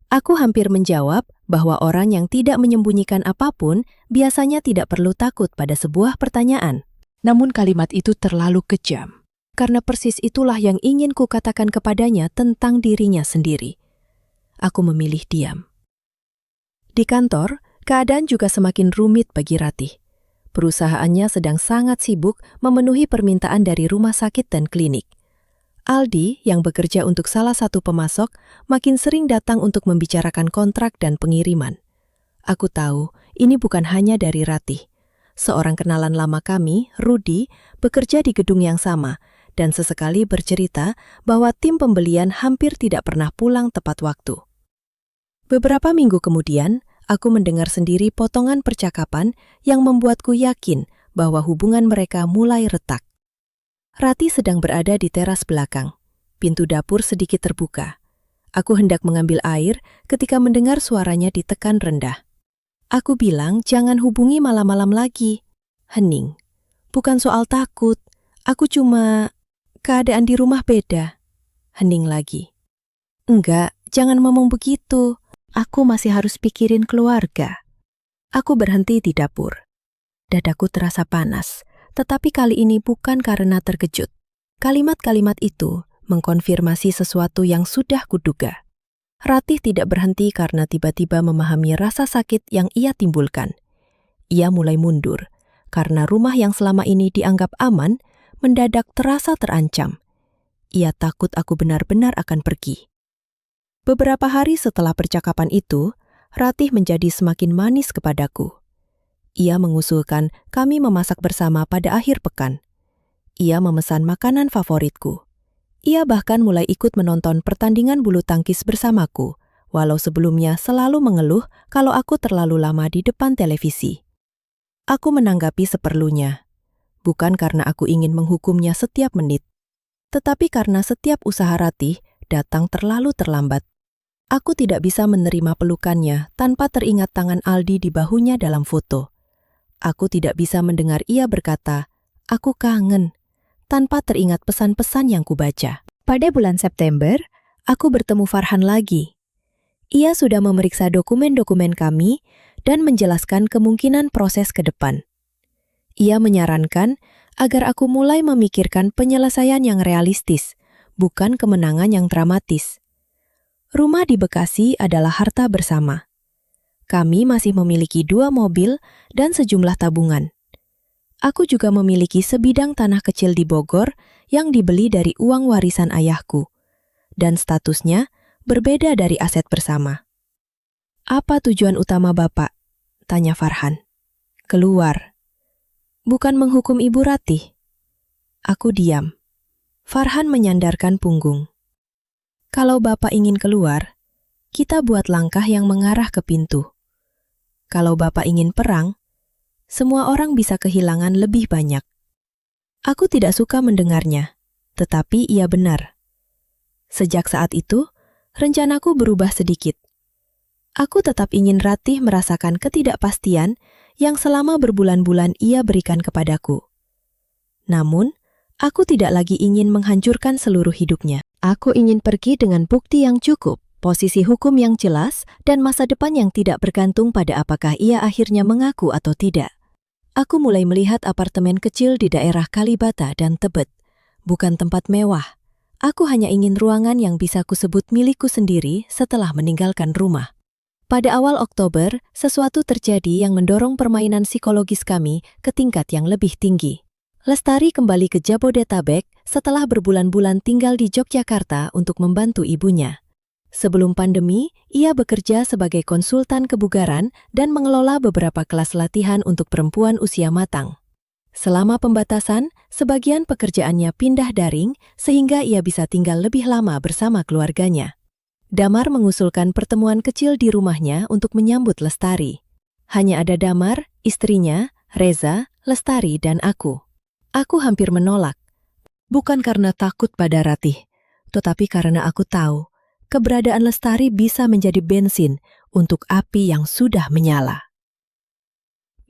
Aku hampir menjawab bahwa orang yang tidak menyembunyikan apapun biasanya tidak perlu takut pada sebuah pertanyaan. Namun kalimat itu terlalu kejam, karena persis itulah yang ingin kukatakan kepadanya tentang dirinya sendiri. Aku memilih diam. Di kantor, keadaan juga semakin rumit bagi Ratih. Perusahaannya sedang sangat sibuk memenuhi permintaan dari rumah sakit dan klinik. Aldi, yang bekerja untuk salah satu pemasok, makin sering datang untuk membicarakan kontrak dan pengiriman. Aku tahu, ini bukan hanya dari Ratih. Seorang kenalan lama kami, Rudi, bekerja di gedung yang sama, dan sesekali bercerita bahwa tim pembelian hampir tidak pernah pulang tepat waktu. Beberapa minggu kemudian, aku mendengar sendiri potongan percakapan yang membuatku yakin bahwa hubungan mereka mulai retak. Ratih sedang berada di teras belakang. Pintu dapur sedikit terbuka. Aku hendak mengambil air ketika mendengar suaranya ditekan rendah. Aku bilang jangan hubungi malam-malam lagi. Hening. Bukan soal takut. Aku cuma... keadaan di rumah beda. Hening lagi. Enggak, jangan ngomong begitu. Aku masih harus pikirin keluarga. Aku berhenti di dapur. Dadaku terasa panas. Tetapi kali ini bukan karena terkejut. Kalimat-kalimat itu mengkonfirmasi sesuatu yang sudah kuduga. Ratih tidak berhenti karena tiba-tiba memahami rasa sakit yang ia timbulkan. Ia mulai mundur, karena rumah yang selama ini dianggap aman, mendadak terasa terancam. Ia takut aku benar-benar akan pergi. Beberapa hari setelah percakapan itu, Ratih menjadi semakin manis kepadaku. Ia mengusulkan kami memasak bersama pada akhir pekan. Ia memesan makanan favoritku. Ia bahkan mulai ikut menonton pertandingan bulu tangkis bersamaku, walau sebelumnya selalu mengeluh kalau aku terlalu lama di depan televisi. Aku menanggapi seperlunya, bukan karena aku ingin menghukumnya setiap menit, tetapi karena setiap usaha Ratih datang terlalu terlambat. Aku tidak bisa menerima pelukannya tanpa teringat tangan Aldi di bahunya dalam foto. Aku tidak bisa mendengar ia berkata, "Aku kangen," tanpa teringat pesan-pesan yang kubaca. Pada bulan September, aku bertemu Farhan lagi. Ia sudah memeriksa dokumen-dokumen kami dan menjelaskan kemungkinan proses ke depan. Ia menyarankan agar aku mulai memikirkan penyelesaian yang realistis, bukan kemenangan yang dramatis. Rumah di Bekasi adalah harta bersama. Kami masih memiliki 2 mobil dan sejumlah tabungan. Aku juga memiliki sebidang tanah kecil di Bogor yang dibeli dari uang warisan ayahku, dan statusnya berbeda dari aset bersama. "Apa tujuan utama Bapak?" tanya Farhan. "Keluar." "Bukan menghukum Ibu Ratih." Aku diam. Farhan menyandarkan punggung. "Kalau Bapak ingin keluar, kita buat langkah yang mengarah ke pintu. Kalau Bapak ingin perang, semua orang bisa kehilangan lebih banyak." Aku tidak suka mendengarnya, tetapi ia benar. Sejak saat itu, rencanaku berubah sedikit. Aku tetap ingin Ratih merasakan ketidakpastian yang selama berbulan-bulan ia berikan kepadaku. Namun, aku tidak lagi ingin menghancurkan seluruh hidupnya. Aku ingin pergi dengan bukti yang cukup, posisi hukum yang jelas, dan masa depan yang tidak bergantung pada apakah ia akhirnya mengaku atau tidak. Aku mulai melihat apartemen kecil di daerah Kalibata dan Tebet. Bukan tempat mewah. Aku hanya ingin ruangan yang bisa kusebut milikku sendiri setelah meninggalkan rumah. Pada awal Oktober, sesuatu terjadi yang mendorong permainan psikologis kami ke tingkat yang lebih tinggi. Lestari kembali ke Jabodetabek setelah berbulan-bulan tinggal di Yogyakarta untuk membantu ibunya. Sebelum pandemi, ia bekerja sebagai konsultan kebugaran dan mengelola beberapa kelas latihan untuk perempuan usia matang. Selama pembatasan, sebagian pekerjaannya pindah daring sehingga ia bisa tinggal lebih lama bersama keluarganya. Damar mengusulkan pertemuan kecil di rumahnya untuk menyambut Lestari. Hanya ada Damar, istrinya, Reza, Lestari, dan aku. Aku hampir menolak. Bukan karena takut pada Ratih, tetapi karena aku tahu keberadaan Lestari bisa menjadi bensin untuk api yang sudah menyala.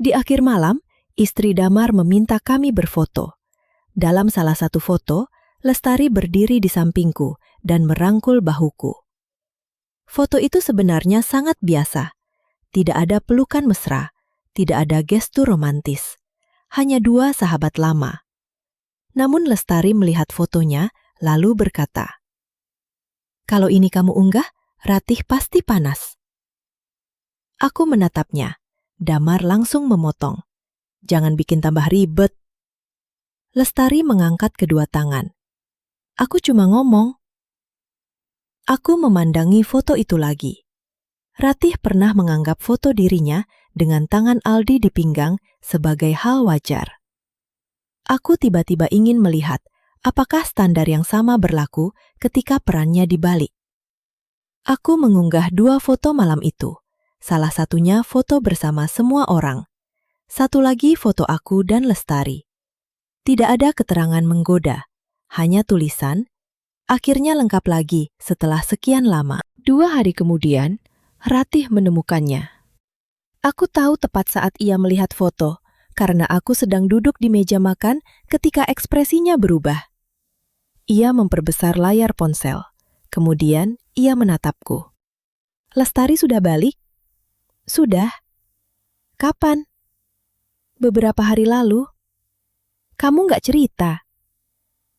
Di akhir malam, istri Damar meminta kami berfoto. Dalam salah satu foto, Lestari berdiri di sampingku dan merangkul bahuku. Foto itu sebenarnya sangat biasa. Tidak ada pelukan mesra, tidak ada gestur romantis. Hanya dua sahabat lama. Namun Lestari melihat fotonya, lalu berkata, "Kalau ini kamu unggah, Ratih pasti panas." Aku menatapnya. Damar langsung memotong. "Jangan bikin tambah ribet." Lestari mengangkat kedua tangan. "Aku cuma ngomong." Aku memandangi foto itu lagi. Ratih pernah menganggap foto dirinya dengan tangan Aldi di pinggang sebagai hal wajar. Aku tiba-tiba ingin melihat apakah standar yang sama berlaku ketika perannya dibalik. Aku mengunggah dua foto malam itu. Salah satunya foto bersama semua orang. Satu lagi foto aku dan Lestari. Tidak ada keterangan menggoda, hanya tulisan, akhirnya lengkap lagi setelah sekian lama. 2 hari kemudian, Ratih menemukannya. Aku tahu tepat saat ia melihat foto, karena aku sedang duduk di meja makan ketika ekspresinya berubah. Ia memperbesar layar ponsel. Kemudian, ia menatapku. "Lestari sudah balik?" "Sudah." "Kapan?" "Beberapa hari lalu." "Kamu nggak cerita."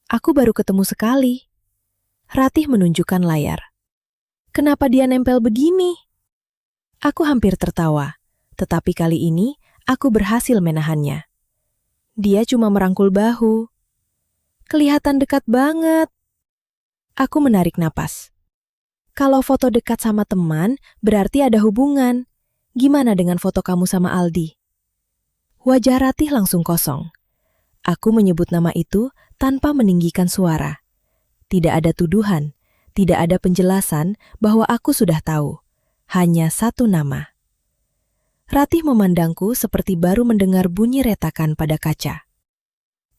"Aku baru ketemu sekali." Ratih menunjukkan layar. "Kenapa dia nempel begini?" Aku hampir tertawa, tetapi kali ini aku berhasil menahannya. Dia cuma merangkul bahu. Kelihatan dekat banget. Aku menarik napas. Kalau foto dekat sama teman, berarti ada hubungan. Gimana dengan foto kamu sama Aldi? Wajah Ratih langsung kosong. Aku menyebut nama itu tanpa meninggikan suara. Tidak ada tuduhan, tidak ada penjelasan bahwa aku sudah tahu. Hanya satu nama. Ratih memandangku seperti baru mendengar bunyi retakan pada kaca.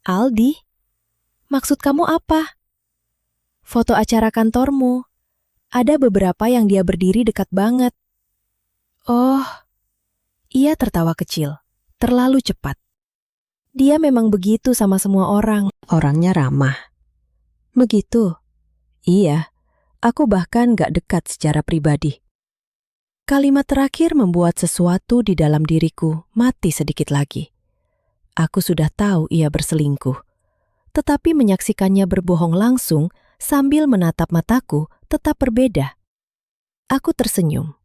"Aldi? Maksud kamu apa?" "Foto acara kantormu. Ada beberapa yang dia berdiri dekat banget." "Oh." Ia tertawa kecil, terlalu cepat. "Dia memang begitu sama semua orang. Orangnya ramah." "Begitu?" "Iya, aku bahkan gak dekat secara pribadi." Kalimat terakhir membuat sesuatu di dalam diriku mati sedikit lagi. Aku sudah tahu ia berselingkuh, tetapi menyaksikannya berbohong langsung sambil menatap mataku tetap berbeda. Aku tersenyum.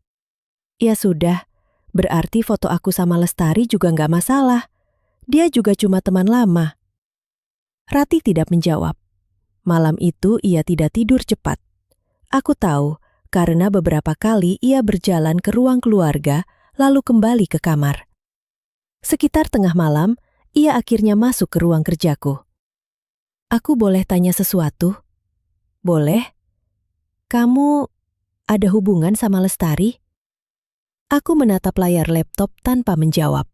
Ya sudah, berarti foto aku sama Lestari juga nggak masalah. Dia juga cuma teman lama. Ratih tidak menjawab. Malam itu ia tidak tidur cepat. Aku tahu, karena beberapa kali ia berjalan ke ruang keluarga, lalu kembali ke kamar. Sekitar tengah malam, ia akhirnya masuk ke ruang kerjaku. "Aku boleh tanya sesuatu?" "Boleh." "Kamu ada hubungan sama Lestari?" Aku menatap layar laptop tanpa menjawab.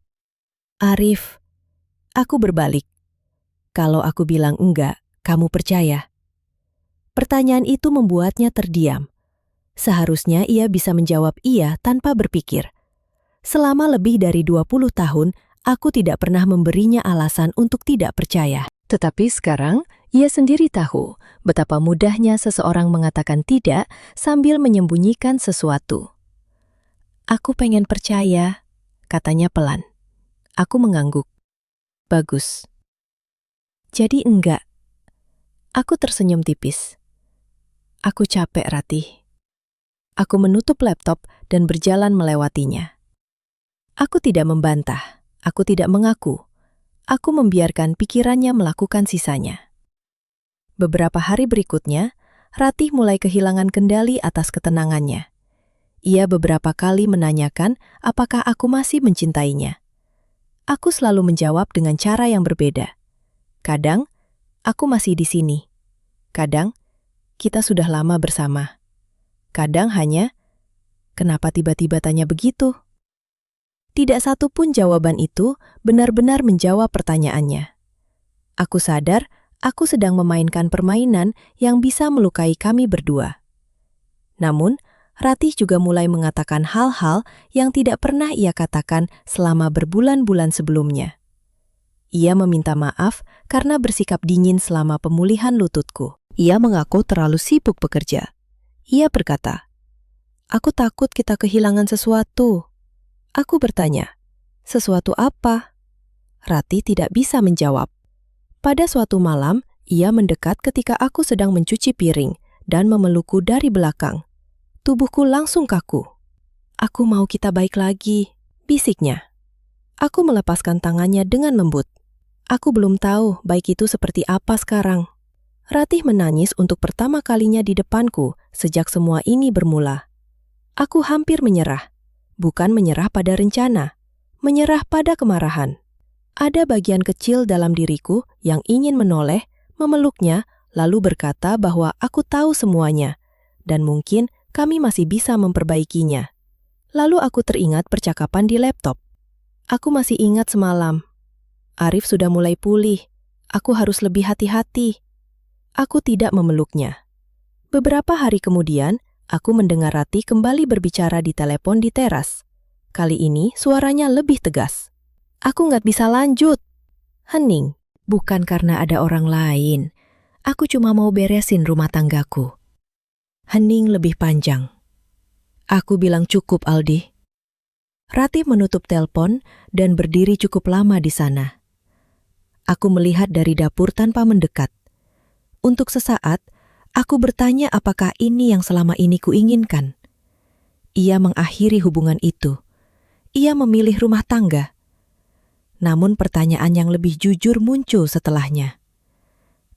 "Arif." Aku berbalik. "Kalau aku bilang enggak, kamu percaya?" Pertanyaan itu membuatnya terdiam. Seharusnya ia bisa menjawab iya tanpa berpikir. Selama lebih dari 20 tahun, aku tidak pernah memberinya alasan untuk tidak percaya. Tetapi sekarang, ia sendiri tahu betapa mudahnya seseorang mengatakan tidak sambil menyembunyikan sesuatu. "Aku pengen percaya," katanya pelan. Aku mengangguk. "Bagus." "Jadi enggak?" Aku tersenyum tipis. "Aku capek, Ratih." Aku menutup laptop dan berjalan melewatinya. Aku tidak membantah, aku tidak mengaku. Aku membiarkan pikirannya melakukan sisanya. Beberapa hari berikutnya, Ratih mulai kehilangan kendali atas ketenangannya. Ia beberapa kali menanyakan apakah aku masih mencintainya. Aku selalu menjawab dengan cara yang berbeda. Kadang, aku masih di sini. Kadang, kita sudah lama bersama. Kadang hanya, kenapa tiba-tiba tanya begitu? Tidak satu pun jawaban itu benar-benar menjawab pertanyaannya. Aku sadar aku sedang memainkan permainan yang bisa melukai kami berdua. Namun, Ratih juga mulai mengatakan hal-hal yang tidak pernah ia katakan selama berbulan-bulan sebelumnya. Ia meminta maaf karena bersikap dingin selama pemulihan lututku. Ia mengaku terlalu sibuk bekerja. Ia berkata, "Aku takut kita kehilangan sesuatu." Aku bertanya, "Sesuatu apa?" Ratih tidak bisa menjawab. Pada suatu malam, ia mendekat ketika aku sedang mencuci piring dan memelukku dari belakang. Tubuhku langsung kaku. "Aku mau kita baik lagi," bisiknya. Aku melepaskan tangannya dengan lembut. Aku belum tahu baik itu seperti apa sekarang. Ratih menangis untuk pertama kalinya di depanku sejak semua ini bermula. Aku hampir menyerah. Bukan menyerah pada rencana, menyerah pada kemarahan. Ada bagian kecil dalam diriku yang ingin menoleh, memeluknya, lalu berkata bahwa aku tahu semuanya, dan mungkin kami masih bisa memperbaikinya. Lalu aku teringat percakapan di laptop. Aku masih ingat semalam. Arif sudah mulai pulih. Aku harus lebih hati-hati. Aku tidak memeluknya. Beberapa hari kemudian, aku mendengar Ratih kembali berbicara di telepon di teras. Kali ini suaranya lebih tegas. "Aku nggak bisa lanjut." Hening. "Bukan karena ada orang lain. Aku cuma mau beresin rumah tanggaku." Hening lebih panjang. Aku bilang cukup, Aldi. Ratih menutup telepon dan berdiri cukup lama di sana. Aku melihat dari dapur tanpa mendekat. Untuk sesaat, aku bertanya apakah ini yang selama ini kuinginkan. Ia mengakhiri hubungan itu. Ia memilih rumah tangga. Namun pertanyaan yang lebih jujur muncul setelahnya.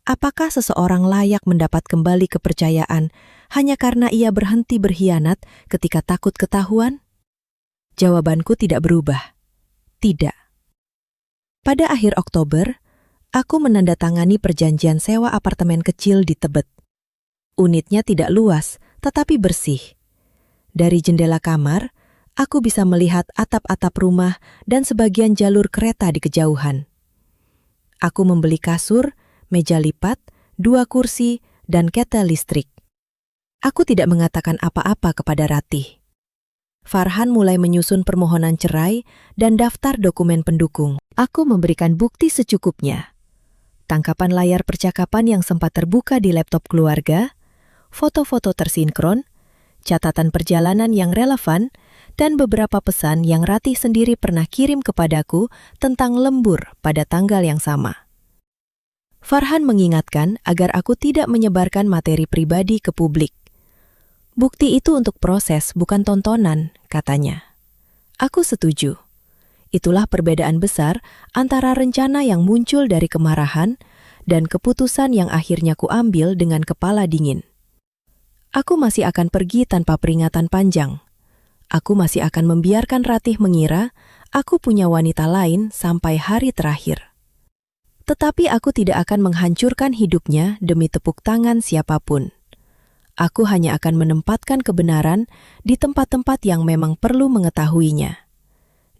Apakah seseorang layak mendapat kembali kepercayaan hanya karena ia berhenti berkhianat ketika takut ketahuan? Jawabanku tidak berubah. Tidak. Pada akhir Oktober, aku menandatangani perjanjian sewa apartemen kecil di Tebet. Unitnya tidak luas, tetapi bersih. Dari jendela kamar, aku bisa melihat atap-atap rumah dan sebagian jalur kereta di kejauhan. Aku membeli kasur, meja lipat, 2 kursi, dan ketel listrik. Aku tidak mengatakan apa-apa kepada Ratih. Farhan mulai menyusun permohonan cerai dan daftar dokumen pendukung. Aku memberikan bukti secukupnya. Tangkapan layar percakapan yang sempat terbuka di laptop keluarga, foto-foto tersinkron, catatan perjalanan yang relevan, dan beberapa pesan yang Ratih sendiri pernah kirim kepadaku tentang lembur pada tanggal yang sama. Farhan mengingatkan agar aku tidak menyebarkan materi pribadi ke publik. "Bukti itu untuk proses, bukan tontonan," katanya. Aku setuju. Itulah perbedaan besar antara rencana yang muncul dari kemarahan dan keputusan yang akhirnya kuambil dengan kepala dingin. Aku masih akan pergi tanpa peringatan panjang. Aku masih akan membiarkan Ratih mengira aku punya wanita lain sampai hari terakhir. Tetapi aku tidak akan menghancurkan hidupnya demi tepuk tangan siapapun. Aku hanya akan menempatkan kebenaran di tempat-tempat yang memang perlu mengetahuinya.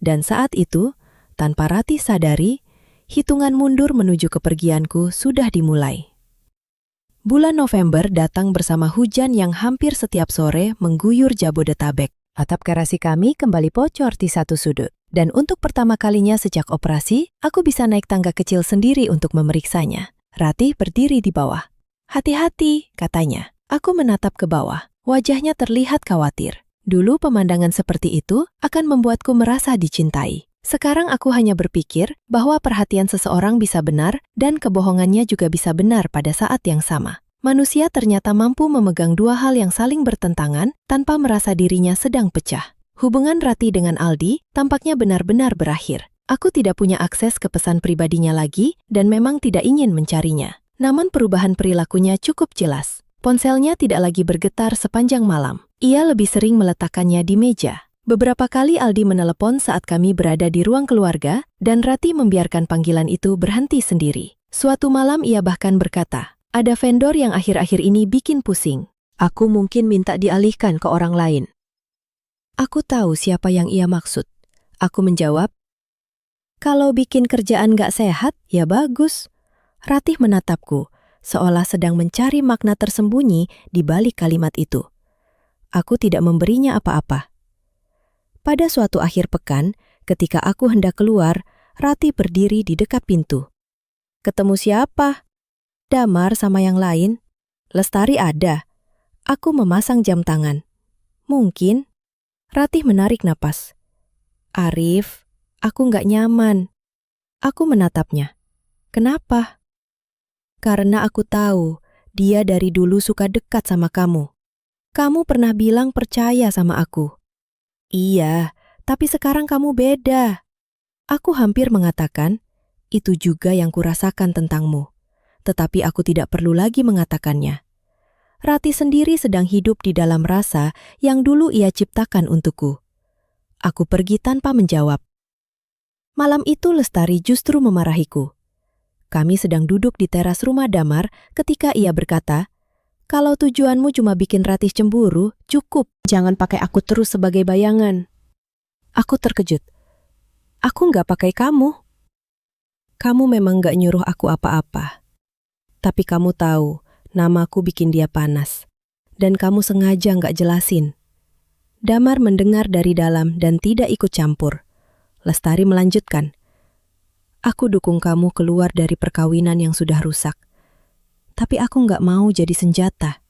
Dan saat itu, tanpa Ratih sadari, hitungan mundur menuju kepergianku sudah dimulai. Bulan November datang bersama hujan yang hampir setiap sore mengguyur Jabodetabek. Atap garasi kami kembali bocor di satu sudut. Dan untuk pertama kalinya sejak operasi, aku bisa naik tangga kecil sendiri untuk memeriksanya. Ratih berdiri di bawah. "Hati-hati," katanya. Aku menatap ke bawah. Wajahnya terlihat khawatir. Dulu pemandangan seperti itu akan membuatku merasa dicintai. Sekarang aku hanya berpikir bahwa perhatian seseorang bisa benar dan kebohongannya juga bisa benar pada saat yang sama. Manusia ternyata mampu memegang dua hal yang saling bertentangan tanpa merasa dirinya sedang pecah. Hubungan Ratih dengan Aldi tampaknya benar-benar berakhir. Aku tidak punya akses ke pesan pribadinya lagi dan memang tidak ingin mencarinya. Namun perubahan perilakunya cukup jelas. Ponselnya tidak lagi bergetar sepanjang malam. Ia lebih sering meletakkannya di meja. Beberapa kali Aldi menelepon saat kami berada di ruang keluarga dan Ratih membiarkan panggilan itu berhenti sendiri. Suatu malam ia bahkan berkata, "Ada vendor yang akhir-akhir ini bikin pusing. Aku mungkin minta dialihkan ke orang lain." Aku tahu siapa yang ia maksud. Aku menjawab, "Kalau bikin kerjaan gak sehat, ya bagus." Ratih menatapku, seolah sedang mencari makna tersembunyi di balik kalimat itu. Aku tidak memberinya apa-apa. Pada suatu akhir pekan, ketika aku hendak keluar, Ratih berdiri di dekat pintu. "Ketemu siapa?" "Damar sama yang lain." "Lestari ada." Aku memasang jam tangan. "Mungkin." Ratih menarik napas. "Arif, aku nggak nyaman." Aku menatapnya. "Kenapa?" "Karena aku tahu dia dari dulu suka dekat sama kamu. Kamu pernah bilang percaya sama aku." "Iya, tapi sekarang kamu beda." Aku hampir mengatakan, "Itu juga yang kurasakan tentangmu." Tetapi aku tidak perlu lagi mengatakannya. Ratih sendiri sedang hidup di dalam rasa yang dulu ia ciptakan untukku. Aku pergi tanpa menjawab. Malam itu Lestari justru memarahiku. Kami sedang duduk di teras rumah Damar ketika ia berkata, "Kalau tujuanmu cuma bikin Ratih cemburu, cukup. Jangan pakai aku terus sebagai bayangan." Aku terkejut. "Aku nggak pakai kamu." "Kamu memang nggak nyuruh aku apa-apa. Tapi kamu tahu, namaku bikin dia panas. Dan kamu sengaja nggak jelasin." Damar mendengar dari dalam dan tidak ikut campur. Lestari melanjutkan, "Aku dukung kamu keluar dari perkawinan yang sudah rusak. Tapi aku nggak mau jadi senjata."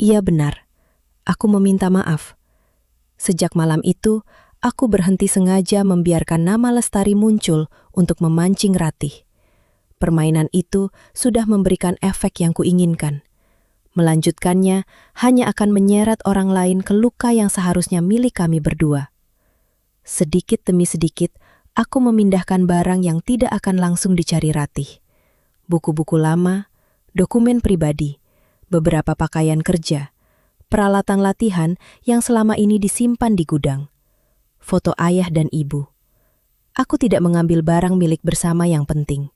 Iya benar, aku meminta maaf. Sejak malam itu, aku berhenti sengaja membiarkan nama Lestari muncul untuk memancing Ratih. Permainan itu sudah memberikan efek yang kuinginkan. Melanjutkannya hanya akan menyeret orang lain ke luka yang seharusnya milik kami berdua. Sedikit demi sedikit, aku memindahkan barang yang tidak akan langsung dicari Ratih. Buku-buku lama, dokumen pribadi, beberapa pakaian kerja, peralatan latihan yang selama ini disimpan di gudang, foto ayah dan ibu. Aku tidak mengambil barang milik bersama yang penting.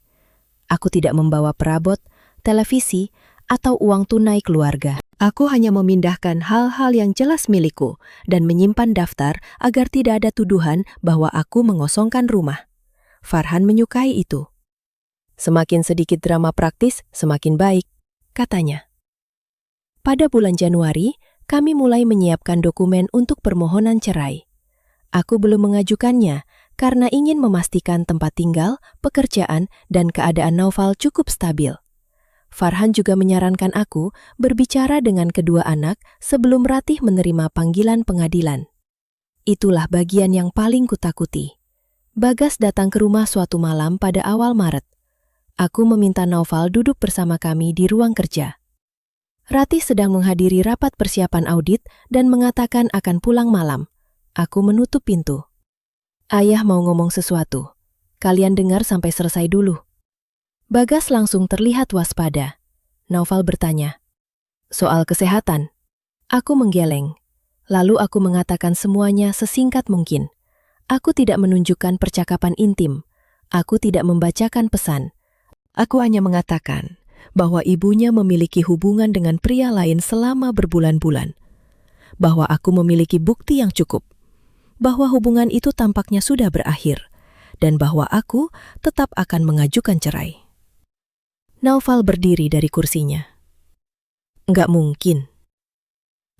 Aku tidak membawa perabot, televisi, atau uang tunai keluarga. Aku hanya memindahkan hal-hal yang jelas milikku dan menyimpan daftar agar tidak ada tuduhan bahwa aku mengosongkan rumah. Farhan menyukai itu. "Semakin sedikit drama praktis, semakin baik," katanya. Pada bulan Januari, kami mulai menyiapkan dokumen untuk permohonan cerai. Aku belum mengajukannya karena ingin memastikan tempat tinggal, pekerjaan, dan keadaan Naufal cukup stabil. Farhan juga menyarankan aku berbicara dengan kedua anak sebelum Ratih menerima panggilan pengadilan. Itulah bagian yang paling kutakuti. Bagas datang ke rumah suatu malam pada awal Maret. Aku meminta Naufal duduk bersama kami di ruang kerja. Ratih sedang menghadiri rapat persiapan audit dan mengatakan akan pulang malam. Aku menutup pintu. "Ayah mau ngomong sesuatu. Kalian dengar sampai selesai dulu." Bagas langsung terlihat waspada. Naufal bertanya, "Soal kesehatan?" Aku menggeleng. Lalu aku mengatakan semuanya sesingkat mungkin. Aku tidak menunjukkan percakapan intim. Aku tidak membacakan pesan. Aku hanya mengatakan bahwa ibunya memiliki hubungan dengan pria lain selama berbulan-bulan. Bahwa aku memiliki bukti yang cukup. Bahwa hubungan itu tampaknya sudah berakhir. Dan bahwa aku tetap akan mengajukan cerai. Naufal berdiri dari kursinya. "Nggak mungkin."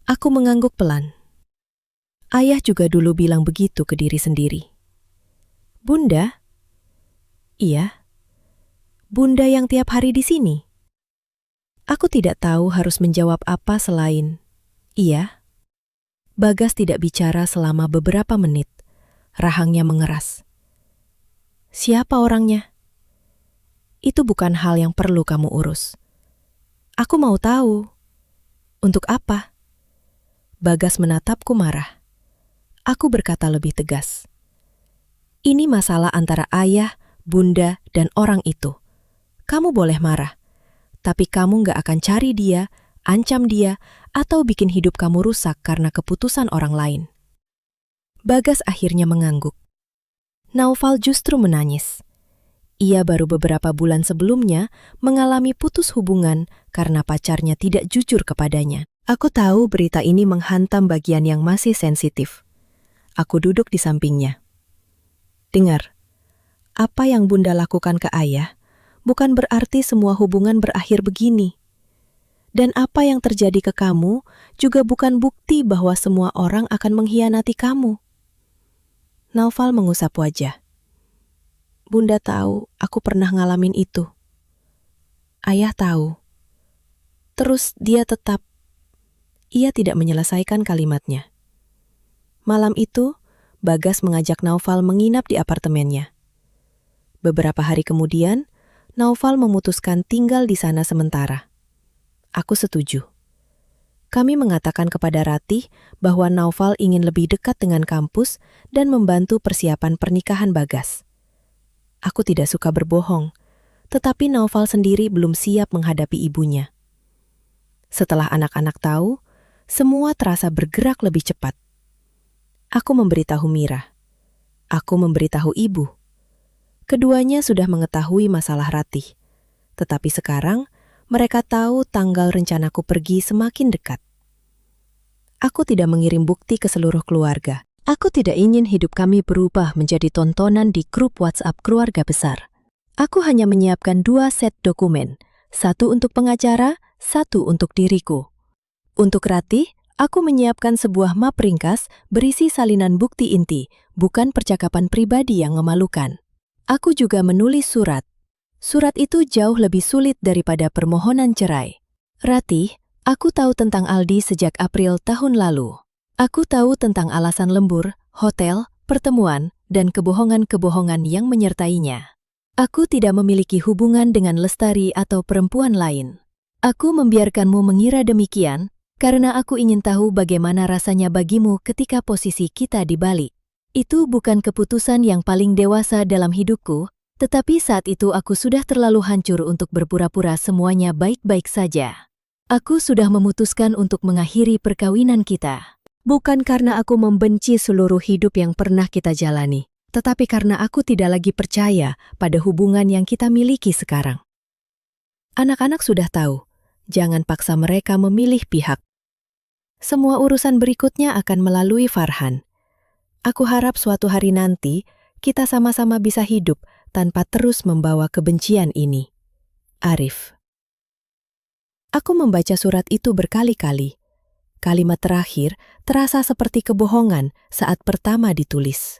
Aku mengangguk pelan. Ayah juga dulu bilang begitu ke diri sendiri. "Bunda?" "Iya." "Bunda yang tiap hari di sini?" Aku tidak tahu harus menjawab apa selain, "Iya." Bagas tidak bicara selama beberapa menit. Rahangnya mengeras. "Siapa orangnya?" "Itu bukan hal yang perlu kamu urus." Aku mau tahu. Untuk apa? Bagas menatapku marah. Aku berkata lebih tegas. Ini masalah antara ayah, bunda, dan orang itu. Kamu boleh marah, tapi kamu gak akan cari dia, ancam dia, atau bikin hidup kamu rusak karena keputusan orang lain. Bagas akhirnya mengangguk. Naufal justru menangis. Ia baru beberapa bulan sebelumnya mengalami putus hubungan karena pacarnya tidak jujur kepadanya. Aku tahu berita ini menghantam bagian yang masih sensitif. Aku duduk di sampingnya. Dengar, apa yang Bunda lakukan ke ayah bukan berarti semua hubungan berakhir begini. Dan apa yang terjadi ke kamu juga bukan bukti bahwa semua orang akan mengkhianati kamu. Naufal mengusap wajah. Bunda tahu aku pernah ngalamin itu. Ayah tahu. Terus dia tetap. Ia tidak menyelesaikan kalimatnya. Malam itu, Bagas mengajak Naufal menginap di apartemennya. Beberapa hari kemudian, Naufal memutuskan tinggal di sana sementara. Aku setuju. Kami mengatakan kepada Ratih bahwa Naufal ingin lebih dekat dengan kampus dan membantu persiapan pernikahan Bagas. Aku tidak suka berbohong, tetapi Naufal sendiri belum siap menghadapi ibunya. Setelah anak-anak tahu, semua terasa bergerak lebih cepat. Aku memberitahu Mira. Aku memberitahu ibu. Keduanya sudah mengetahui masalah Ratih. Tetapi sekarang, mereka tahu tanggal rencanaku pergi semakin dekat. Aku tidak mengirim bukti ke seluruh keluarga. Aku tidak ingin hidup kami berubah menjadi tontonan di grup WhatsApp keluarga besar. Aku hanya menyiapkan 2 set dokumen, satu untuk pengacara, satu untuk diriku. Untuk Ratih, aku menyiapkan sebuah map ringkas berisi salinan bukti inti, bukan percakapan pribadi yang memalukan. Aku juga menulis surat. Surat itu jauh lebih sulit daripada permohonan cerai. Ratih, aku tahu tentang Aldi sejak April tahun lalu. Aku tahu tentang alasan lembur, hotel, pertemuan, dan kebohongan-kebohongan yang menyertainya. Aku tidak memiliki hubungan dengan Lestari atau perempuan lain. Aku membiarkanmu mengira demikian karena aku ingin tahu bagaimana rasanya bagimu ketika posisi kita dibalik. Itu bukan keputusan yang paling dewasa dalam hidupku, tetapi saat itu aku sudah terlalu hancur untuk berpura-pura semuanya baik-baik saja. Aku sudah memutuskan untuk mengakhiri perkawinan kita. Bukan karena aku membenci seluruh hidup yang pernah kita jalani, tetapi karena aku tidak lagi percaya pada hubungan yang kita miliki sekarang. Anak-anak sudah tahu, jangan paksa mereka memilih pihak. Semua urusan berikutnya akan melalui Farhan. Aku harap suatu hari nanti, kita sama-sama bisa hidup tanpa terus membawa kebencian ini. Arif. Aku membaca surat itu berkali-kali. Kalimat terakhir terasa seperti kebohongan saat pertama ditulis.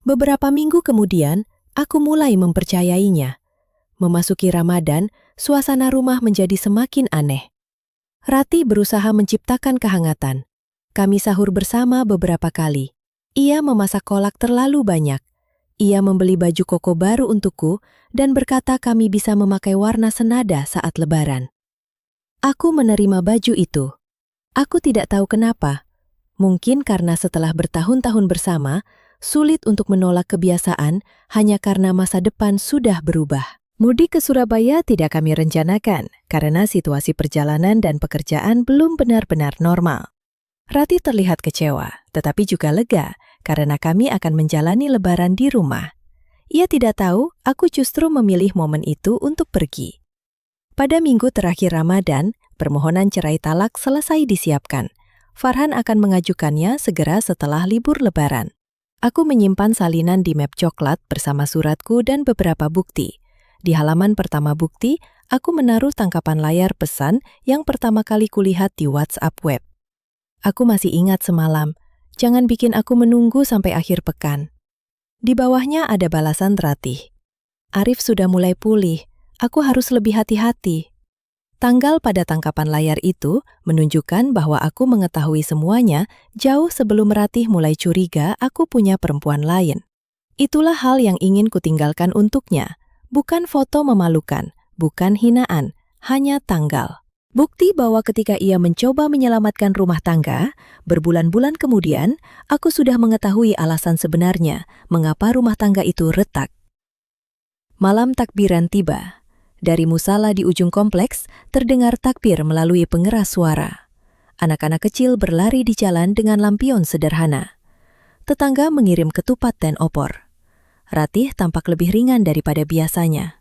Beberapa minggu kemudian, aku mulai mempercayainya. Memasuki Ramadan, suasana rumah menjadi semakin aneh. Ratih berusaha menciptakan kehangatan. Kami sahur bersama beberapa kali. Ia memasak kolak terlalu banyak. Ia membeli baju koko baru untukku dan berkata kami bisa memakai warna senada saat Lebaran. Aku menerima baju itu. Aku tidak tahu kenapa. Mungkin karena setelah bertahun-tahun bersama, sulit untuk menolak kebiasaan hanya karena masa depan sudah berubah. Mudik ke Surabaya tidak kami rencanakan karena situasi perjalanan dan pekerjaan belum benar-benar normal. Ratih terlihat kecewa, tetapi juga lega karena kami akan menjalani Lebaran di rumah. Ia tidak tahu aku justru memilih momen itu untuk pergi. Pada minggu terakhir Ramadan, permohonan cerai talak selesai disiapkan. Farhan akan mengajukannya segera setelah libur Lebaran. Aku menyimpan salinan di map coklat bersama suratku dan beberapa bukti. Di halaman pertama bukti, aku menaruh tangkapan layar pesan yang pertama kali kulihat di WhatsApp web. Aku masih ingat semalam, jangan bikin aku menunggu sampai akhir pekan. Di bawahnya ada balasan Ratih. Arif sudah mulai pulih, aku harus lebih hati-hati. Tanggal pada tangkapan layar itu menunjukkan bahwa aku mengetahui semuanya jauh sebelum Ratih mulai curiga aku punya perempuan lain. Itulah hal yang ingin kutinggalkan untuknya, bukan foto memalukan, bukan hinaan, hanya tanggal. Bukti bahwa ketika ia mencoba menyelamatkan rumah tangga, berbulan-bulan kemudian, aku sudah mengetahui alasan sebenarnya mengapa rumah tangga itu retak. Malam takbiran tiba. Dari musala di ujung kompleks, terdengar takbir melalui pengeras suara. Anak-anak kecil berlari di jalan dengan lampion sederhana. Tetangga mengirim ketupat dan opor. Ratih tampak lebih ringan daripada biasanya.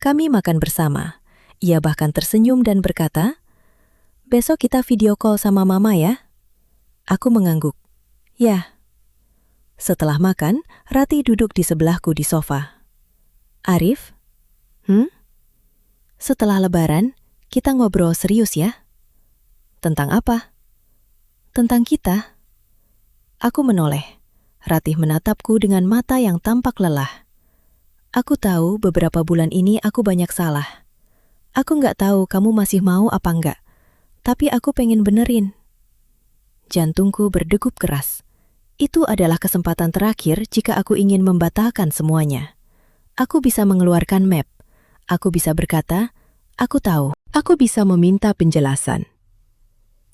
Kami makan bersama. Ia bahkan tersenyum dan berkata, "Besok kita video call sama mama ya?" Aku mengangguk. "Ya." Setelah makan, Ratih duduk di sebelahku di sofa. "Arif? Setelah lebaran, kita ngobrol serius ya?" "Tentang apa?" "Tentang kita." Aku menoleh. Ratih menatapku dengan mata yang tampak lelah. "Aku tahu beberapa bulan ini aku banyak salah. Aku nggak tahu kamu masih mau apa enggak, tapi aku pengen benerin." Jantungku berdegup keras. Itu adalah kesempatan terakhir jika aku ingin membatalkan semuanya. Aku bisa mengeluarkan map. Aku bisa berkata, "Aku tahu." Aku bisa meminta penjelasan.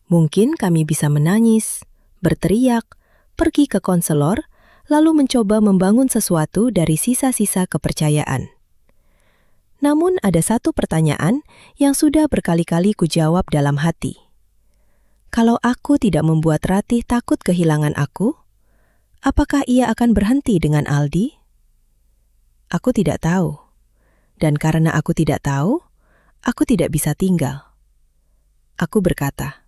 Mungkin kami bisa menangis, berteriak, pergi ke konselor, lalu mencoba membangun sesuatu dari sisa-sisa kepercayaan. Namun ada satu pertanyaan yang sudah berkali-kali kujawab dalam hati. Kalau aku tidak membuat Ratih takut kehilangan aku, apakah ia akan berhenti dengan Aldi? Aku tidak tahu. Dan karena aku tidak tahu, aku tidak bisa tinggal. Aku berkata,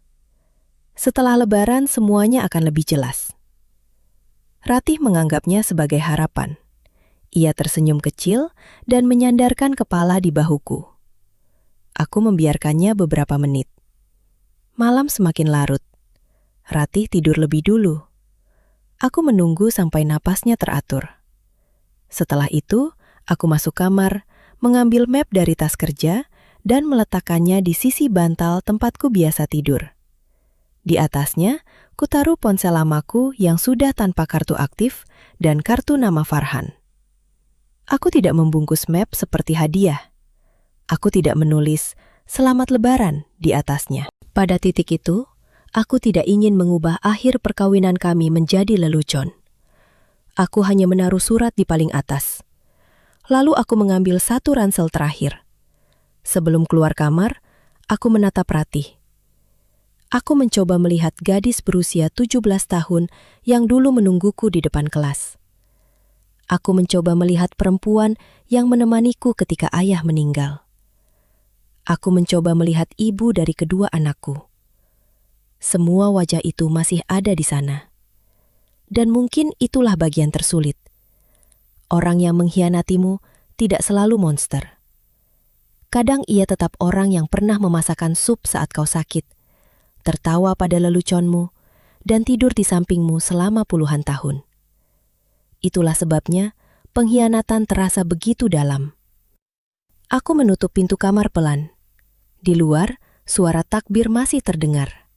"Setelah lebaran semuanya akan lebih jelas." Ratih menganggapnya sebagai harapan. Ia tersenyum kecil dan menyandarkan kepala di bahuku. Aku membiarkannya beberapa menit. Malam semakin larut. Ratih tidur lebih dulu. Aku menunggu sampai napasnya teratur. Setelah itu, aku masuk kamar, mengambil map dari tas kerja, dan meletakkannya di sisi bantal tempatku biasa tidur. Di atasnya, kutaruh ponsel lamaku yang sudah tanpa kartu aktif dan kartu nama Farhan. Aku tidak membungkus map seperti hadiah. Aku tidak menulis "Selamat Lebaran" di atasnya. Pada titik itu, aku tidak ingin mengubah akhir perkawinan kami menjadi lelucon. Aku hanya menaruh surat di paling atas. Lalu aku mengambil satu ransel terakhir. Sebelum keluar kamar, aku menatap Ratih. Aku mencoba melihat gadis berusia 17 tahun yang dulu menungguku di depan kelas. Aku mencoba melihat perempuan yang menemaniku ketika ayah meninggal. Aku mencoba melihat ibu dari kedua anakku. Semua wajah itu masih ada di sana. Dan mungkin itulah bagian tersulit. Orang yang mengkhianatimu tidak selalu monster. Kadang ia tetap orang yang pernah memasakkan sup saat kau sakit, tertawa pada leluconmu, dan tidur di sampingmu selama puluhan tahun. Itulah sebabnya pengkhianatan terasa begitu dalam. Aku menutup pintu kamar pelan. Di luar, suara takbir masih terdengar.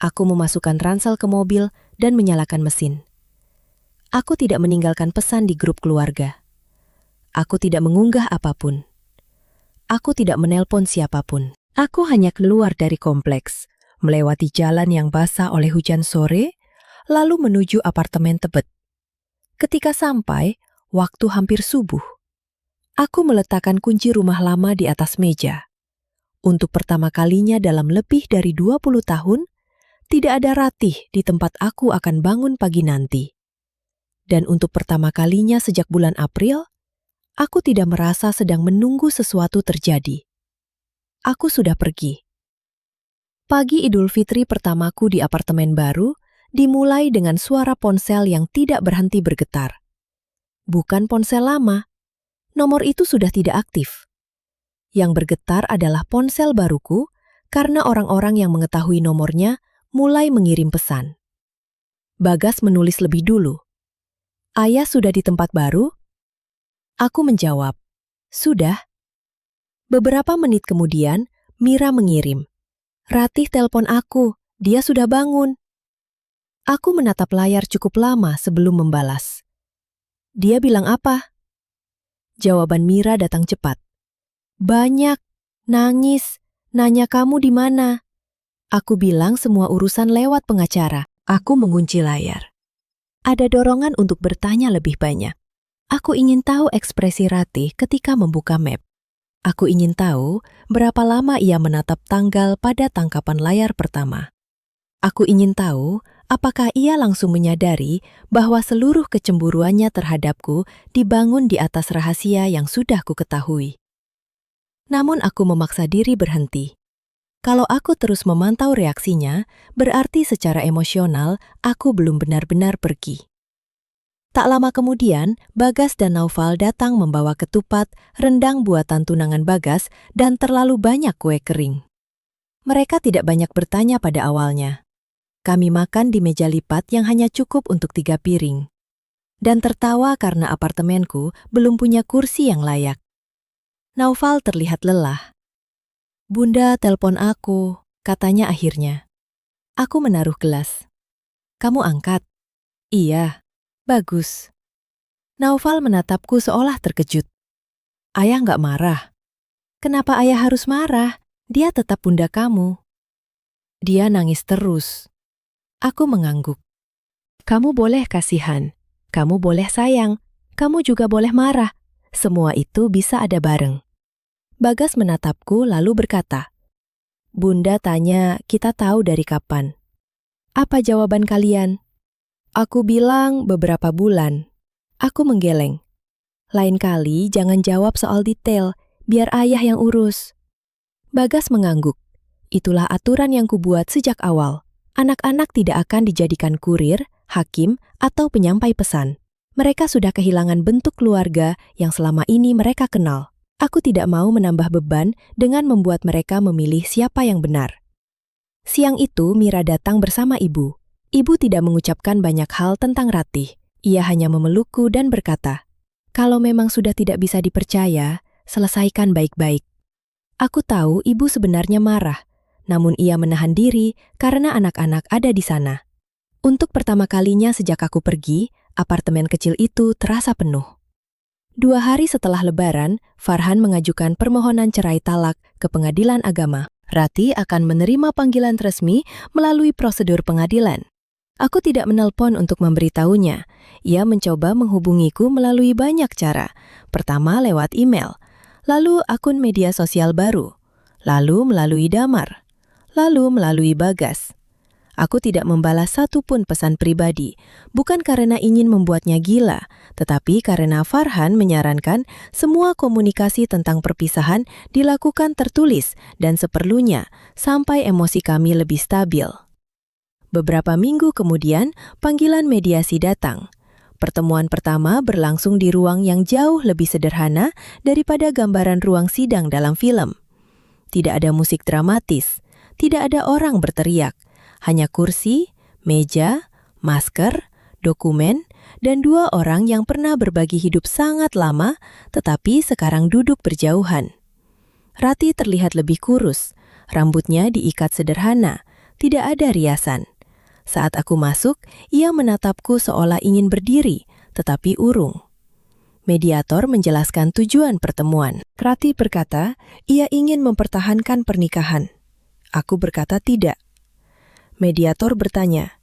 Aku memasukkan ransel ke mobil dan menyalakan mesin. Aku tidak meninggalkan pesan di grup keluarga. Aku tidak mengunggah apapun. Aku tidak menelpon siapapun. Aku hanya keluar dari kompleks, melewati jalan yang basah oleh hujan sore, lalu menuju apartemen Tebet. Ketika sampai, waktu hampir subuh. Aku meletakkan kunci rumah lama di atas meja. Untuk pertama kalinya dalam lebih dari 20 tahun, tidak ada Ratih di tempat aku akan bangun pagi nanti. Dan untuk pertama kalinya sejak bulan April, aku tidak merasa sedang menunggu sesuatu terjadi. Aku sudah pergi. Pagi Idul Fitri pertamaku di apartemen baru dimulai dengan suara ponsel yang tidak berhenti bergetar. Bukan ponsel lama, nomor itu sudah tidak aktif. Yang bergetar adalah ponsel baruku karena orang-orang yang mengetahui nomornya mulai mengirim pesan. Bagas menulis lebih dulu. "Ayah sudah di tempat baru?" Aku menjawab, "Sudah." Beberapa menit kemudian, Mira mengirim, "Ratih telepon aku, dia sudah bangun." Aku menatap layar cukup lama sebelum membalas. "Dia bilang apa?" Jawaban Mira datang cepat. "Banyak. Nangis, nanya kamu di mana. Aku bilang semua urusan lewat pengacara. Aku mengunci layar. Ada dorongan untuk bertanya lebih banyak. Aku ingin tahu ekspresi Ratih ketika membuka map. Aku ingin tahu berapa lama ia menatap tanggal pada tangkapan layar pertama. Aku ingin tahu apakah ia langsung menyadari bahwa seluruh kecemburuannya terhadapku dibangun di atas rahasia yang sudah kuketahui. Namun aku memaksa diri berhenti. Kalau aku terus memantau reaksinya, berarti secara emosional aku belum benar-benar pergi. Tak lama kemudian, Bagas dan Naufal datang membawa ketupat, rendang buatan tunangan Bagas, dan terlalu banyak kue kering. Mereka tidak banyak bertanya pada awalnya. Kami makan di meja lipat yang hanya cukup untuk 3 piring. Dan tertawa karena apartemenku belum punya kursi yang layak. Naufal terlihat lelah. Bunda telepon aku, katanya akhirnya. Aku menaruh gelas. Kamu angkat? Iya. Bagus. Naufal menatapku seolah terkejut. Ayah nggak marah. Kenapa ayah harus marah? Dia tetap bunda kamu. Dia nangis terus. Aku mengangguk. Kamu boleh kasihan. Kamu boleh sayang. Kamu juga boleh marah. Semua itu bisa ada bareng. Bagas menatapku lalu berkata, Bunda tanya kita tahu dari kapan. Apa jawaban kalian? Aku bilang beberapa bulan. Aku menggeleng. Lain kali jangan jawab soal detail, biar ayah yang urus. Bagas mengangguk. Itulah aturan yang kubuat sejak awal. Anak-anak tidak akan dijadikan kurir, hakim, atau penyampai pesan. Mereka sudah kehilangan bentuk keluarga yang selama ini mereka kenal. Aku tidak mau menambah beban dengan membuat mereka memilih siapa yang benar. Siang itu Mira datang bersama ibu. Ibu tidak mengucapkan banyak hal tentang Ratih. Ia hanya memelukku dan berkata, kalau memang sudah tidak bisa dipercaya, selesaikan baik-baik. Aku tahu ibu sebenarnya marah, namun ia menahan diri karena anak-anak ada di sana. Untuk pertama kalinya sejak aku pergi, apartemen kecil itu terasa penuh. 2 hari setelah Lebaran, Farhan mengajukan permohonan cerai talak ke pengadilan agama. Ratih akan menerima panggilan resmi melalui prosedur pengadilan. Aku tidak menelpon untuk memberitahunya. Ia mencoba menghubungiku melalui banyak cara. Pertama lewat email, lalu akun media sosial baru, lalu melalui Damar, lalu melalui Bagas. Aku tidak membalas satupun pesan pribadi, bukan karena ingin membuatnya gila, tetapi karena Farhan menyarankan semua komunikasi tentang perpisahan dilakukan tertulis dan seperlunya sampai emosi kami lebih stabil. Beberapa minggu kemudian, panggilan mediasi datang. Pertemuan pertama berlangsung di ruang yang jauh lebih sederhana daripada gambaran ruang sidang dalam film. Tidak ada musik dramatis, tidak ada orang berteriak. Hanya kursi, meja, masker, dokumen, dan 2 orang yang pernah berbagi hidup sangat lama, tetapi sekarang duduk berjauhan. Ratih terlihat lebih kurus, rambutnya diikat sederhana, tidak ada riasan. Saat aku masuk, ia menatapku seolah ingin berdiri, tetapi urung. Mediator menjelaskan tujuan pertemuan. Ratih berkata, ia ingin mempertahankan pernikahan. Aku berkata tidak. Mediator bertanya,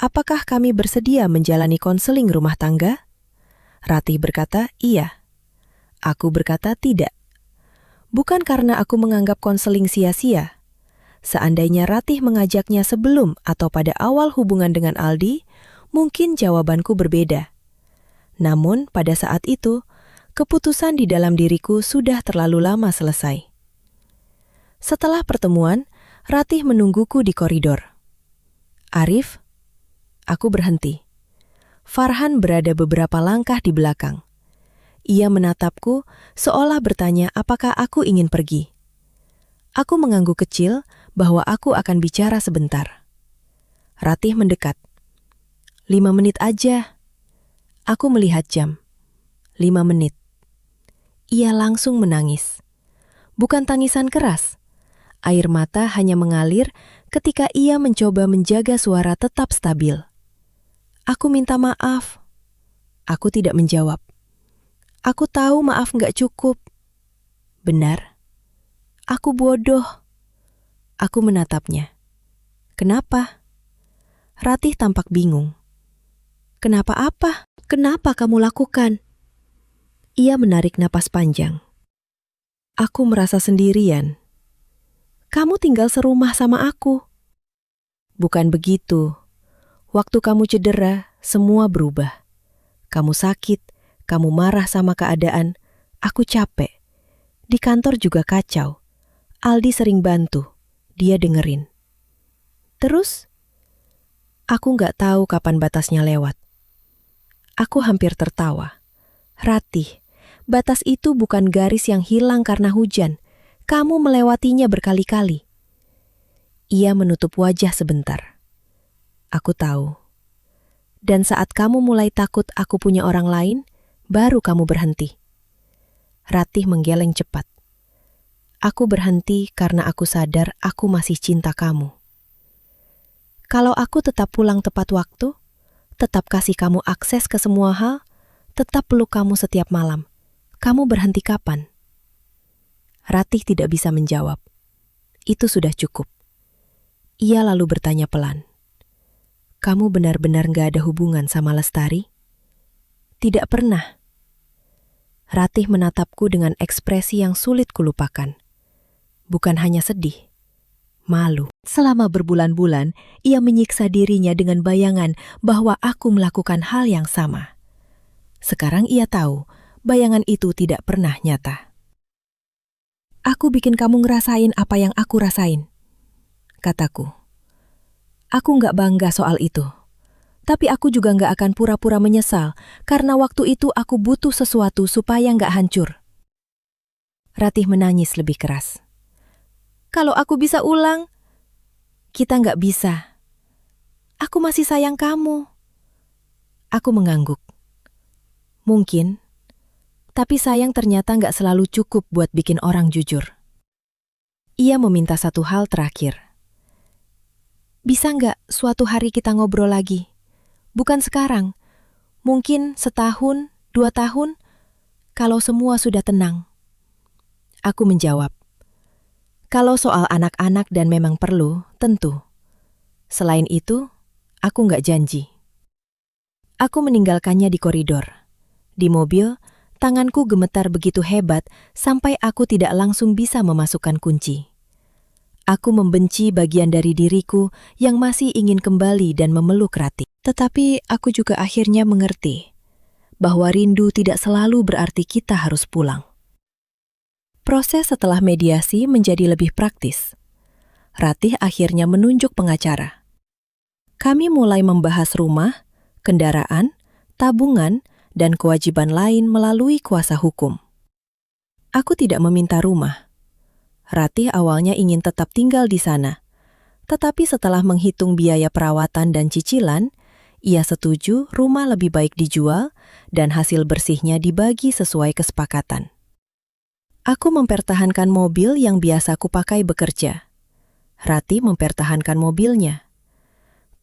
apakah kami bersedia menjalani konseling rumah tangga? Ratih berkata, iya. Aku berkata tidak. Bukan karena aku menganggap konseling sia-sia. Seandainya Ratih mengajaknya sebelum atau pada awal hubungan dengan Aldi, mungkin jawabanku berbeda. Namun pada saat itu, keputusan di dalam diriku sudah terlalu lama selesai. Setelah pertemuan, Ratih menungguku di koridor. Arif, aku berhenti. Farhan berada beberapa langkah di belakang. Ia menatapku seolah bertanya apakah aku ingin pergi. Aku mengangguk kecil bahwa aku akan bicara sebentar. Ratih mendekat. 5 menit aja. Aku melihat jam. 5 menit. Ia langsung menangis. Bukan tangisan keras. Air mata hanya mengalir ketika ia mencoba menjaga suara tetap stabil. Aku minta maaf. Aku tidak menjawab. Aku tahu maaf nggak cukup. Benar. Aku bodoh. Aku menatapnya. Kenapa? Ratih tampak bingung. Kenapa apa? Kenapa kamu lakukan? Ia menarik napas panjang. Aku merasa sendirian. Kamu tinggal serumah sama aku. Bukan begitu. Waktu kamu cedera, semua berubah. Kamu sakit, kamu marah sama keadaan. Aku capek. Di kantor juga kacau. Aldi sering bantu. Dia dengerin. Terus? Aku nggak tahu kapan batasnya lewat. Aku hampir tertawa. Ratih, batas itu bukan garis yang hilang karena hujan. Kamu melewatinya berkali-kali. Ia menutup wajah sebentar. Aku tahu. Dan saat kamu mulai takut aku punya orang lain, baru kamu berhenti. Ratih menggeleng cepat. Aku berhenti karena aku sadar aku masih cinta kamu. Kalau aku tetap pulang tepat waktu, tetap kasih kamu akses ke semua hal, tetap peluk kamu setiap malam, kamu berhenti kapan? Ratih tidak bisa menjawab. Itu sudah cukup. Ia lalu bertanya pelan. Kamu benar-benar gak ada hubungan sama Lestari? Tidak pernah. Ratih menatapku dengan ekspresi yang sulit kulupakan. Bukan hanya sedih, malu. Selama berbulan-bulan, ia menyiksa dirinya dengan bayangan bahwa aku melakukan hal yang sama. Sekarang ia tahu, bayangan itu tidak pernah nyata. Aku bikin kamu ngerasain apa yang aku rasain, kataku. Aku nggak bangga soal itu. Tapi aku juga nggak akan pura-pura menyesal, karena waktu itu aku butuh sesuatu supaya nggak hancur. Ratih menangis lebih keras. Kalau aku bisa ulang, kita nggak bisa. Aku masih sayang kamu. Aku mengangguk. Mungkin, tapi sayang ternyata nggak selalu cukup buat bikin orang jujur. Ia meminta satu hal terakhir. Bisa nggak suatu hari kita ngobrol lagi? Bukan sekarang. Mungkin setahun, 2 tahun, kalau semua sudah tenang. Aku menjawab. Kalau soal anak-anak dan memang perlu, tentu. Selain itu, aku nggak janji. Aku meninggalkannya di koridor. Di mobil, tanganku gemetar begitu hebat sampai aku tidak langsung bisa memasukkan kunci. Aku membenci bagian dari diriku yang masih ingin kembali dan memeluk Ratih. Tetapi aku juga akhirnya mengerti bahwa rindu tidak selalu berarti kita harus pulang. Proses setelah mediasi menjadi lebih praktis. Ratih akhirnya menunjuk pengacara. Kami mulai membahas rumah, kendaraan, tabungan, dan kewajiban lain melalui kuasa hukum. Aku tidak meminta rumah. Ratih awalnya ingin tetap tinggal di sana. Tetapi setelah menghitung biaya perawatan dan cicilan, ia setuju rumah lebih baik dijual dan hasil bersihnya dibagi sesuai kesepakatan. Aku mempertahankan mobil yang biasa kupakai bekerja. Ratih mempertahankan mobilnya.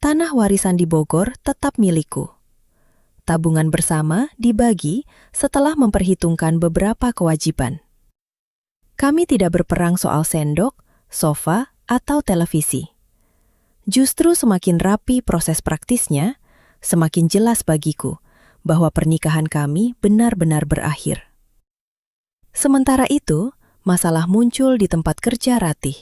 Tanah warisan di Bogor tetap milikku. Tabungan bersama dibagi setelah memperhitungkan beberapa kewajiban. Kami tidak berperang soal sendok, sofa, atau televisi. Justru semakin rapi proses praktisnya, semakin jelas bagiku bahwa pernikahan kami benar-benar berakhir. Sementara itu, masalah muncul di tempat kerja Ratih.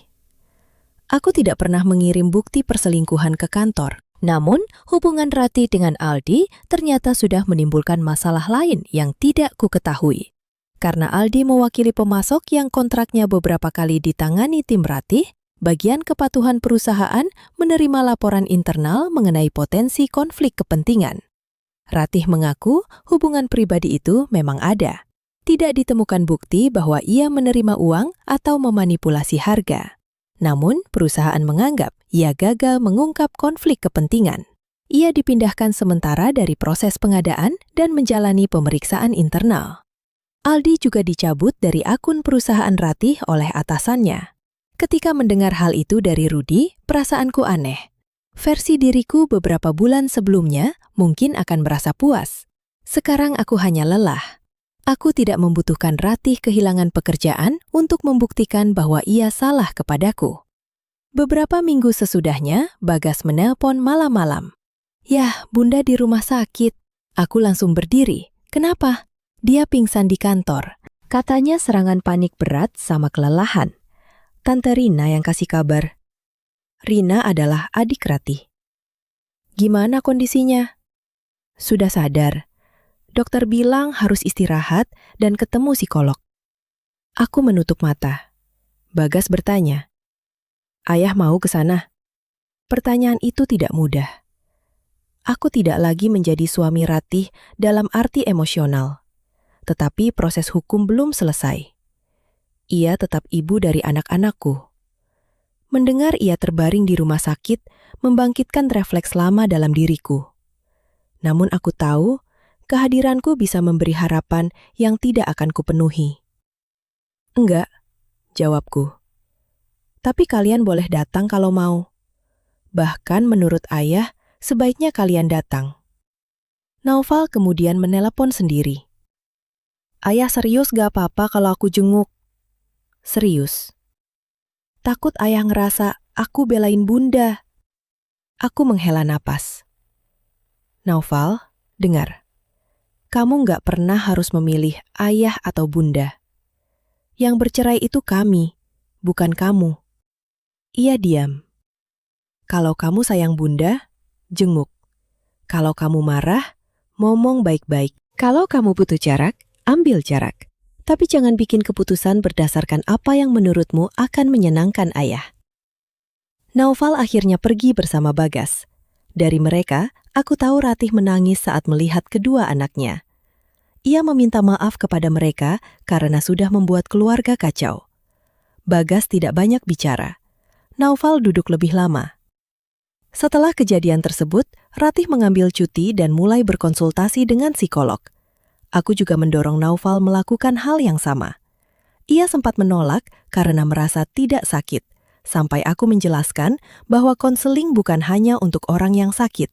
Aku tidak pernah mengirim bukti perselingkuhan ke kantor. Namun, hubungan Ratih dengan Aldi ternyata sudah menimbulkan masalah lain yang tidak ku ketahui. Karena Aldi mewakili pemasok yang kontraknya beberapa kali ditangani tim Ratih, bagian kepatuhan perusahaan menerima laporan internal mengenai potensi konflik kepentingan. Ratih mengaku hubungan pribadi itu memang ada. Tidak ditemukan bukti bahwa ia menerima uang atau memanipulasi harga. Namun, perusahaan menganggap ia gagal mengungkap konflik kepentingan. Ia dipindahkan sementara dari proses pengadaan dan menjalani pemeriksaan internal. Aldi juga dicabut dari akun perusahaan Ratih oleh atasannya. Ketika mendengar hal itu dari Rudi, perasaanku aneh. Versi diriku beberapa bulan sebelumnya mungkin akan merasa puas. Sekarang aku hanya lelah. Aku tidak membutuhkan Ratih kehilangan pekerjaan untuk membuktikan bahwa ia salah kepadaku. Beberapa minggu sesudahnya, Bagas menelpon malam-malam. "Yah, Bunda di rumah sakit." Aku langsung berdiri. "Kenapa?" "Dia pingsan di kantor. Katanya serangan panik berat sama kelelahan." Tante Rina yang kasih kabar. Rina adalah adik Ratih. "Gimana kondisinya?" "Sudah sadar. Dokter bilang harus istirahat dan ketemu psikolog." Aku menutup mata. Bagas bertanya, "Ayah mau ke sana?" Pertanyaan itu tidak mudah. Aku tidak lagi menjadi suami Ratih dalam arti emosional. Tetapi proses hukum belum selesai. Ia tetap ibu dari anak-anakku. Mendengar ia terbaring di rumah sakit membangkitkan refleks lama dalam diriku. Namun aku tahu, kehadiranku bisa memberi harapan yang tidak akan kupenuhi. "Enggak," jawabku. "Tapi kalian boleh datang kalau mau. Bahkan menurut ayah, sebaiknya kalian datang." Naufal kemudian menelepon sendiri. "Ayah serius gak apa-apa kalau aku jenguk?" "Serius." "Takut ayah ngerasa aku belain Bunda." Aku menghela napas. "Naufal, dengar. Kamu gak pernah harus memilih ayah atau Bunda. Yang bercerai itu kami, bukan kamu." Ia diam. "Kalau kamu sayang Bunda, jenguk. Kalau kamu marah, ngomong baik-baik. Kalau kamu butuh jarak, ambil jarak. Tapi jangan bikin keputusan berdasarkan apa yang menurutmu akan menyenangkan ayah." Naufal akhirnya pergi bersama Bagas. Dari mereka, aku tahu Ratih menangis saat melihat kedua anaknya. Ia meminta maaf kepada mereka karena sudah membuat keluarga kacau. Bagas tidak banyak bicara. Naufal duduk lebih lama. Setelah kejadian tersebut, Ratih mengambil cuti dan mulai berkonsultasi dengan psikolog. Aku juga mendorong Naufal melakukan hal yang sama. Ia sempat menolak karena merasa tidak sakit, sampai aku menjelaskan bahwa konseling bukan hanya untuk orang yang sakit.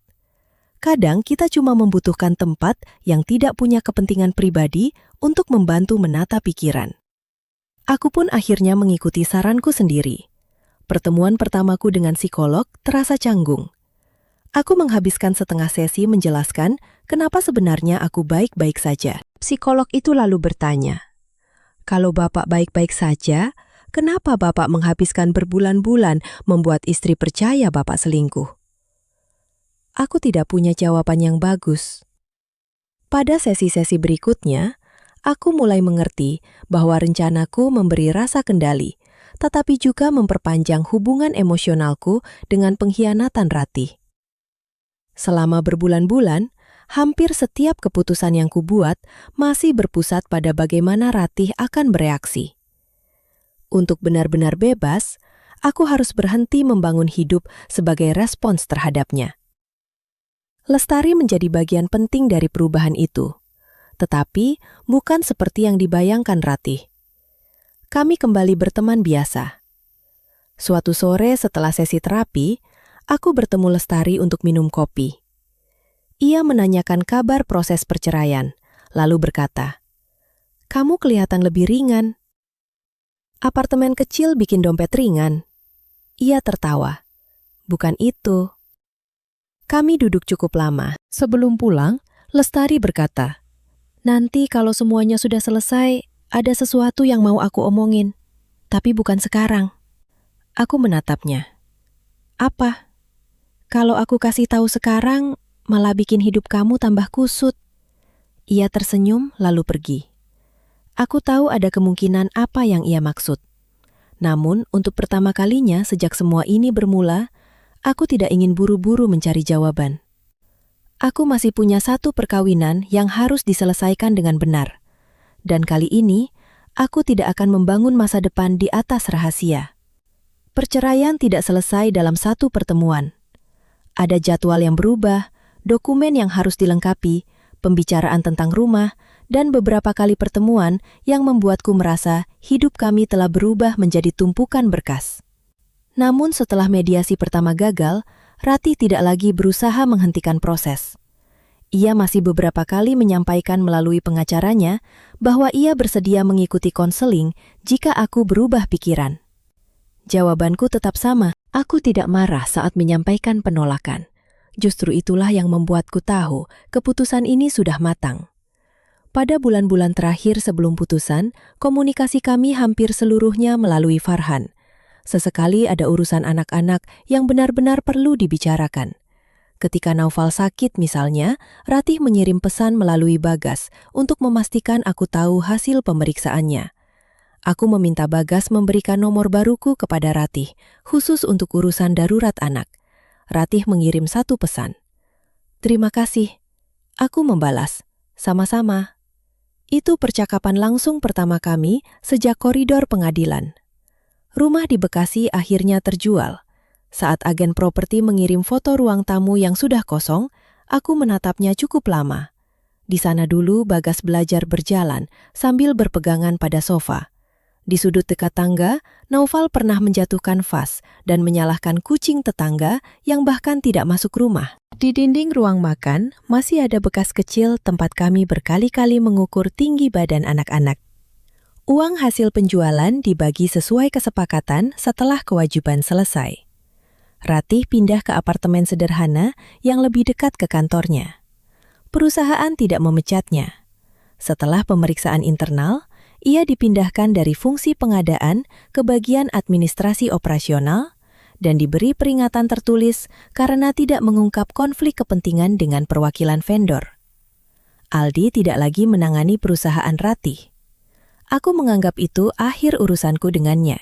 Kadang kita cuma membutuhkan tempat yang tidak punya kepentingan pribadi untuk membantu menata pikiran. Aku pun akhirnya mengikuti saranku sendiri. Pertemuan pertamaku dengan psikolog terasa canggung. Aku menghabiskan setengah sesi menjelaskan kenapa sebenarnya aku baik-baik saja. Psikolog itu lalu bertanya, "Kalau Bapak baik-baik saja, kenapa Bapak menghabiskan berbulan-bulan membuat istri percaya Bapak selingkuh?" Aku tidak punya jawaban yang bagus. Pada sesi-sesi berikutnya, aku mulai mengerti bahwa rencanaku memberi rasa kendali, tetapi juga memperpanjang hubungan emosionalku dengan pengkhianatan Ratih. Selama berbulan-bulan, hampir setiap keputusan yang kubuat masih berpusat pada bagaimana Ratih akan bereaksi. Untuk benar-benar bebas, aku harus berhenti membangun hidup sebagai respons terhadapnya. Lestari menjadi bagian penting dari perubahan itu, tetapi bukan seperti yang dibayangkan Ratih. Kami kembali berteman biasa. Suatu sore setelah sesi terapi, aku bertemu Lestari untuk minum kopi. Ia menanyakan kabar proses perceraian, lalu berkata, "Kamu kelihatan lebih ringan." "Apartemen kecil bikin dompet ringan." Ia tertawa. "Bukan itu." Kami duduk cukup lama. Sebelum pulang, Lestari berkata, "Nanti kalau semuanya sudah selesai, ada sesuatu yang mau aku omongin. Tapi bukan sekarang." Aku menatapnya. "Apa?" "Kalau aku kasih tahu sekarang, malah bikin hidup kamu tambah kusut." Ia tersenyum lalu pergi. Aku tahu ada kemungkinan apa yang ia maksud. Namun, untuk pertama kalinya sejak semua ini bermula, aku tidak ingin buru-buru mencari jawaban. Aku masih punya satu perkawinan yang harus diselesaikan dengan benar. Dan kali ini, aku tidak akan membangun masa depan di atas rahasia. Perceraian tidak selesai dalam satu pertemuan. Ada jadwal yang berubah, dokumen yang harus dilengkapi, pembicaraan tentang rumah, dan beberapa kali pertemuan yang membuatku merasa hidup kami telah berubah menjadi tumpukan berkas. Namun setelah mediasi pertama gagal, Ratih tidak lagi berusaha menghentikan proses. Ia masih beberapa kali menyampaikan melalui pengacaranya bahwa ia bersedia mengikuti konseling jika aku berubah pikiran. Jawabanku tetap sama, aku tidak marah saat menyampaikan penolakan. Justru itulah yang membuatku tahu keputusan ini sudah matang. Pada bulan-bulan terakhir sebelum putusan, komunikasi kami hampir seluruhnya melalui Farhan. Sesekali ada urusan anak-anak yang benar-benar perlu dibicarakan. Ketika Naufal sakit misalnya, Ratih mengirim pesan melalui Bagas untuk memastikan aku tahu hasil pemeriksaannya. Aku meminta Bagas memberikan nomor baruku kepada Ratih, khusus untuk urusan darurat anak. Ratih mengirim satu pesan. "Terima kasih." Aku membalas, "Sama-sama." Itu percakapan langsung pertama kami sejak koridor pengadilan. Rumah di Bekasi akhirnya terjual. Saat agen properti mengirim foto ruang tamu yang sudah kosong, aku menatapnya cukup lama. Di sana dulu Bagas belajar berjalan sambil berpegangan pada sofa. Di sudut dekat tangga, Naufal pernah menjatuhkan vas dan menyalahkan kucing tetangga yang bahkan tidak masuk rumah. Di dinding ruang makan, masih ada bekas kecil tempat kami berkali-kali mengukur tinggi badan anak-anak. Uang hasil penjualan dibagi sesuai kesepakatan setelah kewajiban selesai. Ratih pindah ke apartemen sederhana yang lebih dekat ke kantornya. Perusahaan tidak memecatnya. Setelah pemeriksaan internal, ia dipindahkan dari fungsi pengadaan ke bagian administrasi operasional dan diberi peringatan tertulis karena tidak mengungkap konflik kepentingan dengan perwakilan vendor. Aldi tidak lagi menangani perusahaan Ratih. Aku menganggap itu akhir urusanku dengannya.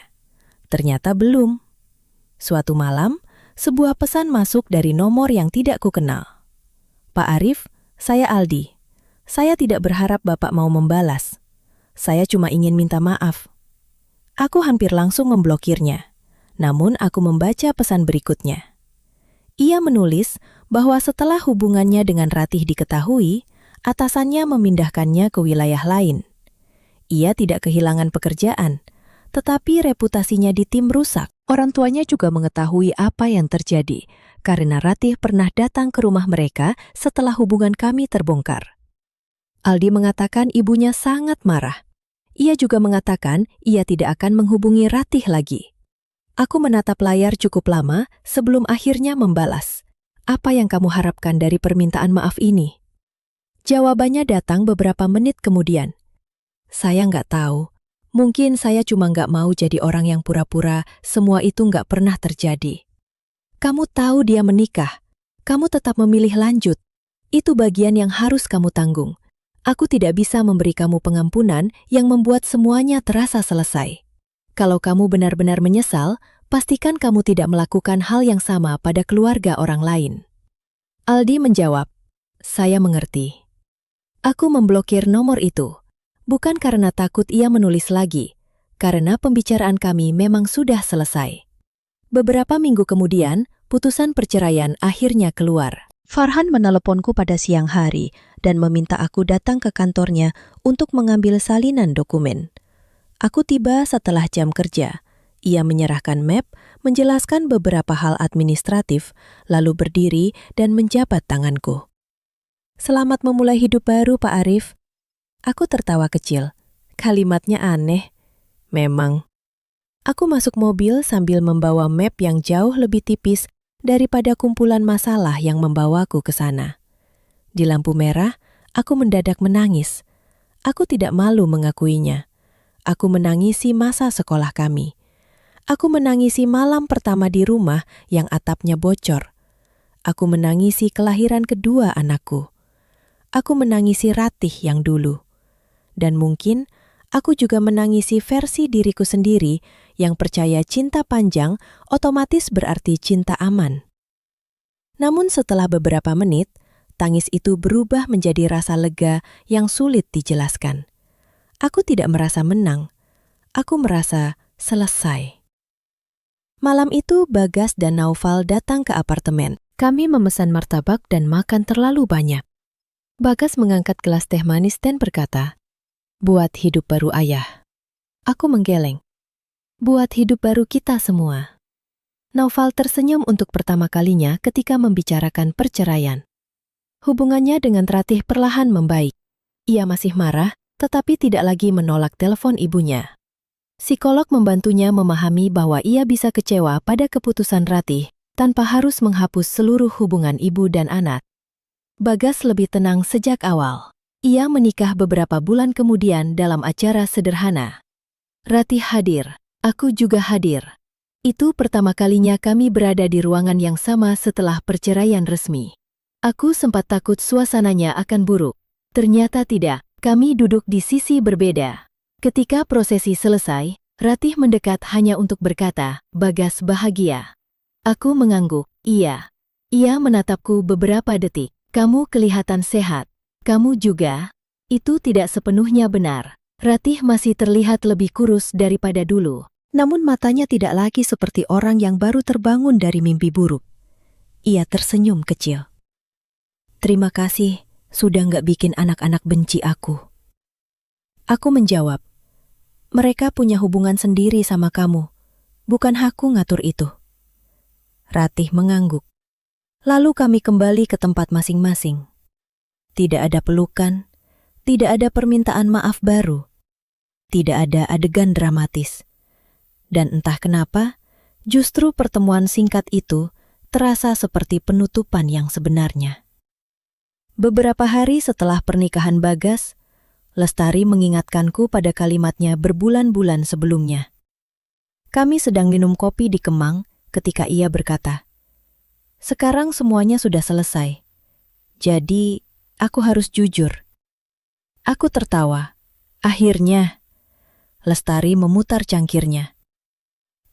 Ternyata belum. Suatu malam, sebuah pesan masuk dari nomor yang tidak kukenal. "Pak Arif, saya Aldi. Saya tidak berharap Bapak mau membalas. Saya cuma ingin minta maaf." Aku hampir langsung memblokirnya. Namun aku membaca pesan berikutnya. Ia menulis bahwa setelah hubungannya dengan Ratih diketahui, atasannya memindahkannya ke wilayah lain. Ia tidak kehilangan pekerjaan, tetapi reputasinya di tim rusak. Orang tuanya juga mengetahui apa yang terjadi, karena Ratih pernah datang ke rumah mereka setelah hubungan kami terbongkar. Aldi mengatakan ibunya sangat marah. Ia juga mengatakan ia tidak akan menghubungi Ratih lagi. Aku menatap layar cukup lama sebelum akhirnya membalas. "Apa yang kamu harapkan dari permintaan maaf ini?" Jawabannya datang beberapa menit kemudian. "Saya nggak tahu. Mungkin saya cuma nggak mau jadi orang yang pura-pura semua itu nggak pernah terjadi. Kamu tahu dia menikah. Kamu tetap memilih lanjut. Itu bagian yang harus kamu tanggung. Aku tidak bisa memberi kamu pengampunan yang membuat semuanya terasa selesai. Kalau kamu benar-benar menyesal, pastikan kamu tidak melakukan hal yang sama pada keluarga orang lain." Aldi menjawab, "Saya mengerti." Aku memblokir nomor itu. Bukan karena takut ia menulis lagi, karena pembicaraan kami memang sudah selesai. Beberapa minggu kemudian, putusan perceraian akhirnya keluar. Farhan meneleponku pada siang hari dan meminta aku datang ke kantornya untuk mengambil salinan dokumen. Aku tiba setelah jam kerja. Ia menyerahkan map, menjelaskan beberapa hal administratif, lalu berdiri dan menjabat tanganku. "Selamat memulai hidup baru, Pak Arif." Aku tertawa kecil. Kalimatnya aneh. Memang. Aku masuk mobil sambil membawa map yang jauh lebih tipis daripada kumpulan masalah yang membawaku ke sana. Di lampu merah, aku mendadak menangis. Aku tidak malu mengakuinya. Aku menangisi masa sekolah kami. Aku menangisi malam pertama di rumah yang atapnya bocor. Aku menangisi kelahiran kedua anakku. Aku menangisi Ratih yang dulu. Dan mungkin aku juga menangisi versi diriku sendiri yang percaya cinta panjang otomatis berarti cinta aman. Namun setelah beberapa menit, tangis itu berubah menjadi rasa lega yang sulit dijelaskan. Aku tidak merasa menang. Aku merasa selesai. Malam itu Bagas dan Naufal datang ke apartemen. Kami memesan martabak dan makan terlalu banyak. Bagas mengangkat gelas teh manis dan berkata, "Buat hidup baru ayah." Aku menggeleng. "Buat hidup baru kita semua." Naufal tersenyum untuk pertama kalinya ketika membicarakan perceraian. Hubungannya dengan Ratih perlahan membaik. Ia masih marah, tetapi tidak lagi menolak telepon ibunya. Psikolog membantunya memahami bahwa ia bisa kecewa pada keputusan Ratih tanpa harus menghapus seluruh hubungan ibu dan anak. Bagas lebih tenang sejak awal. Ia menikah beberapa bulan kemudian dalam acara sederhana. Ratih hadir, aku juga hadir. Itu pertama kalinya kami berada di ruangan yang sama setelah perceraian resmi. Aku sempat takut suasananya akan buruk. Ternyata tidak, kami duduk di sisi berbeda. Ketika prosesi selesai, Ratih mendekat hanya untuk berkata, "Bagas bahagia." Aku mengangguk, "Iya." Ia menatapku beberapa detik. "Kamu kelihatan sehat. Kamu juga?" Itu tidak sepenuhnya benar. Ratih masih terlihat lebih kurus daripada dulu. Namun matanya tidak lagi seperti orang yang baru terbangun dari mimpi buruk. Ia tersenyum kecil. "Terima kasih, sudah nggak bikin anak-anak benci aku." Aku menjawab, "Mereka punya hubungan sendiri sama kamu. Bukan aku ngatur itu." Ratih mengangguk. Lalu kami kembali ke tempat masing-masing. Tidak ada pelukan, tidak ada permintaan maaf baru, tidak ada adegan dramatis. Dan entah kenapa, justru pertemuan singkat itu terasa seperti penutupan yang sebenarnya. Beberapa hari setelah pernikahan Bagas, Lestari mengingatkanku pada kalimatnya berbulan-bulan sebelumnya. Kami sedang minum kopi di Kemang ketika ia berkata, "Sekarang semuanya sudah selesai. Jadi, aku harus jujur." Aku tertawa. "Akhirnya." Lestari memutar cangkirnya.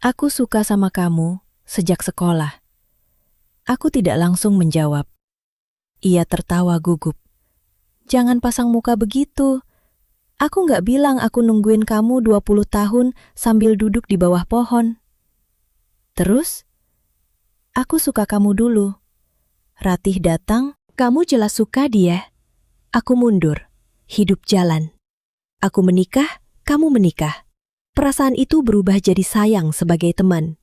"Aku suka sama kamu sejak sekolah." Aku tidak langsung menjawab. Ia tertawa gugup. "Jangan pasang muka begitu. Aku nggak bilang aku nungguin kamu 20 tahun sambil duduk di bawah pohon." "Terus?" "Aku suka kamu dulu. Ratih datang, kamu jelas suka dia. Aku mundur, hidup jalan. Aku menikah, kamu menikah. Perasaan itu berubah jadi sayang sebagai teman.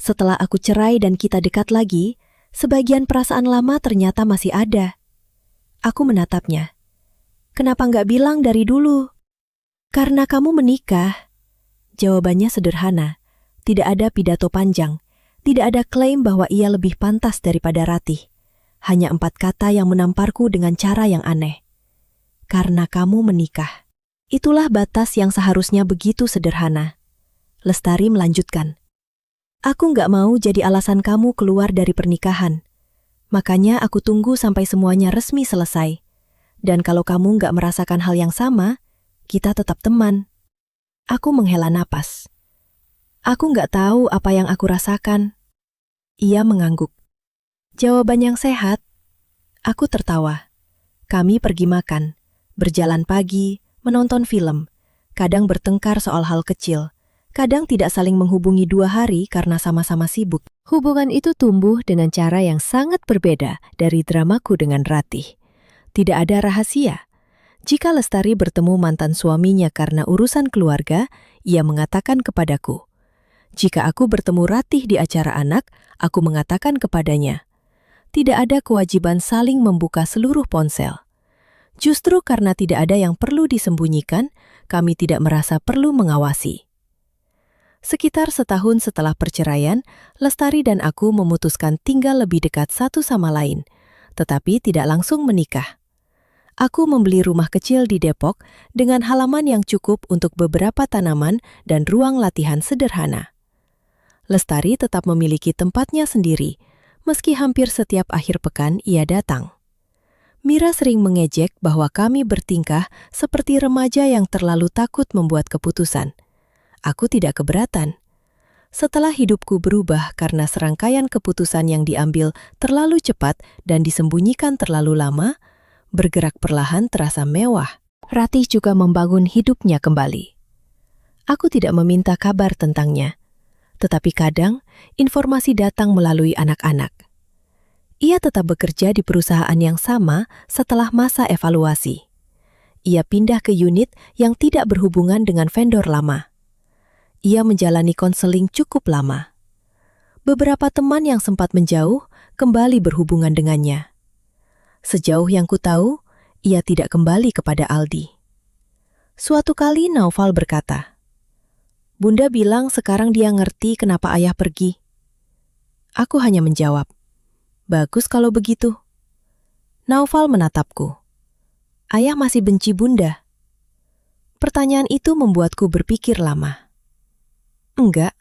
Setelah aku cerai dan kita dekat lagi, sebagian perasaan lama ternyata masih ada." Aku menatapnya. "Kenapa nggak bilang dari dulu?" "Karena kamu menikah." Jawabannya sederhana. Tidak ada pidato panjang. Tidak ada klaim bahwa ia lebih pantas daripada Ratih. Hanya 4 kata yang menamparku dengan cara yang aneh. "Karena kamu menikah." Itulah batas yang seharusnya begitu sederhana. Lestari melanjutkan. "Aku nggak mau jadi alasan kamu keluar dari pernikahan. Makanya aku tunggu sampai semuanya resmi selesai. Dan kalau kamu nggak merasakan hal yang sama, kita tetap teman." Aku menghela napas. "Aku nggak tahu apa yang aku rasakan." Ia mengangguk. "Jawaban yang sehat." Aku tertawa. Kami pergi makan, berjalan pagi, menonton film, kadang bertengkar soal hal kecil, kadang tidak saling menghubungi 2 hari karena sama-sama sibuk. Hubungan itu tumbuh dengan cara yang sangat berbeda dari dramaku dengan Ratih. Tidak ada rahasia. Jika Lestari bertemu mantan suaminya karena urusan keluarga, ia mengatakan kepadaku. Jika aku bertemu Ratih di acara anak, aku mengatakan kepadanya. Tidak ada kewajiban saling membuka seluruh ponsel. Justru karena tidak ada yang perlu disembunyikan, kami tidak merasa perlu mengawasi. Sekitar setahun setelah perceraian, Lestari dan aku memutuskan tinggal lebih dekat satu sama lain, tetapi tidak langsung menikah. Aku membeli rumah kecil di Depok dengan halaman yang cukup untuk beberapa tanaman dan ruang latihan sederhana. Lestari tetap memiliki tempatnya sendiri, meski hampir setiap akhir pekan ia datang. Mira sering mengejek bahwa kami bertingkah seperti remaja yang terlalu takut membuat keputusan. Aku tidak keberatan. Setelah hidupku berubah karena serangkaian keputusan yang diambil terlalu cepat dan disembunyikan terlalu lama, bergerak perlahan terasa mewah. Ratih juga membangun hidupnya kembali. Aku tidak meminta kabar tentangnya. Tetapi kadang, informasi datang melalui anak-anak. Ia tetap bekerja di perusahaan yang sama setelah masa evaluasi. Ia pindah ke unit yang tidak berhubungan dengan vendor lama. Ia menjalani konseling cukup lama. Beberapa teman yang sempat menjauh kembali berhubungan dengannya. Sejauh yang ku tahu, ia tidak kembali kepada Aldi. Suatu kali Naufal berkata, "Bunda bilang sekarang dia ngerti kenapa ayah pergi." Aku hanya menjawab, "Bagus kalau begitu." Naufal menatapku. "Ayah masih benci Bunda?" Pertanyaan itu membuatku berpikir lama. "Enggak,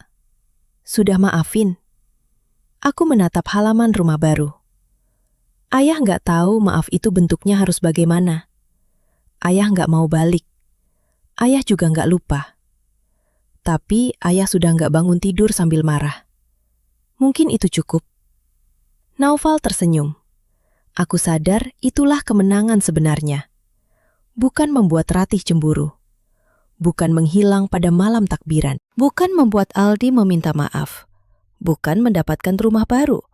sudah maafin." Aku menatap halaman rumah baru. Ayah nggak tahu maaf itu bentuknya harus bagaimana. Ayah nggak mau balik. Ayah juga nggak lupa. Tapi ayah sudah nggak bangun tidur sambil marah. Mungkin itu cukup. Naufal tersenyum. Aku sadar itulah kemenangan sebenarnya. Bukan membuat Ratih cemburu. Bukan menghilang pada malam takbiran. Bukan membuat Aldi meminta maaf. Bukan mendapatkan rumah baru.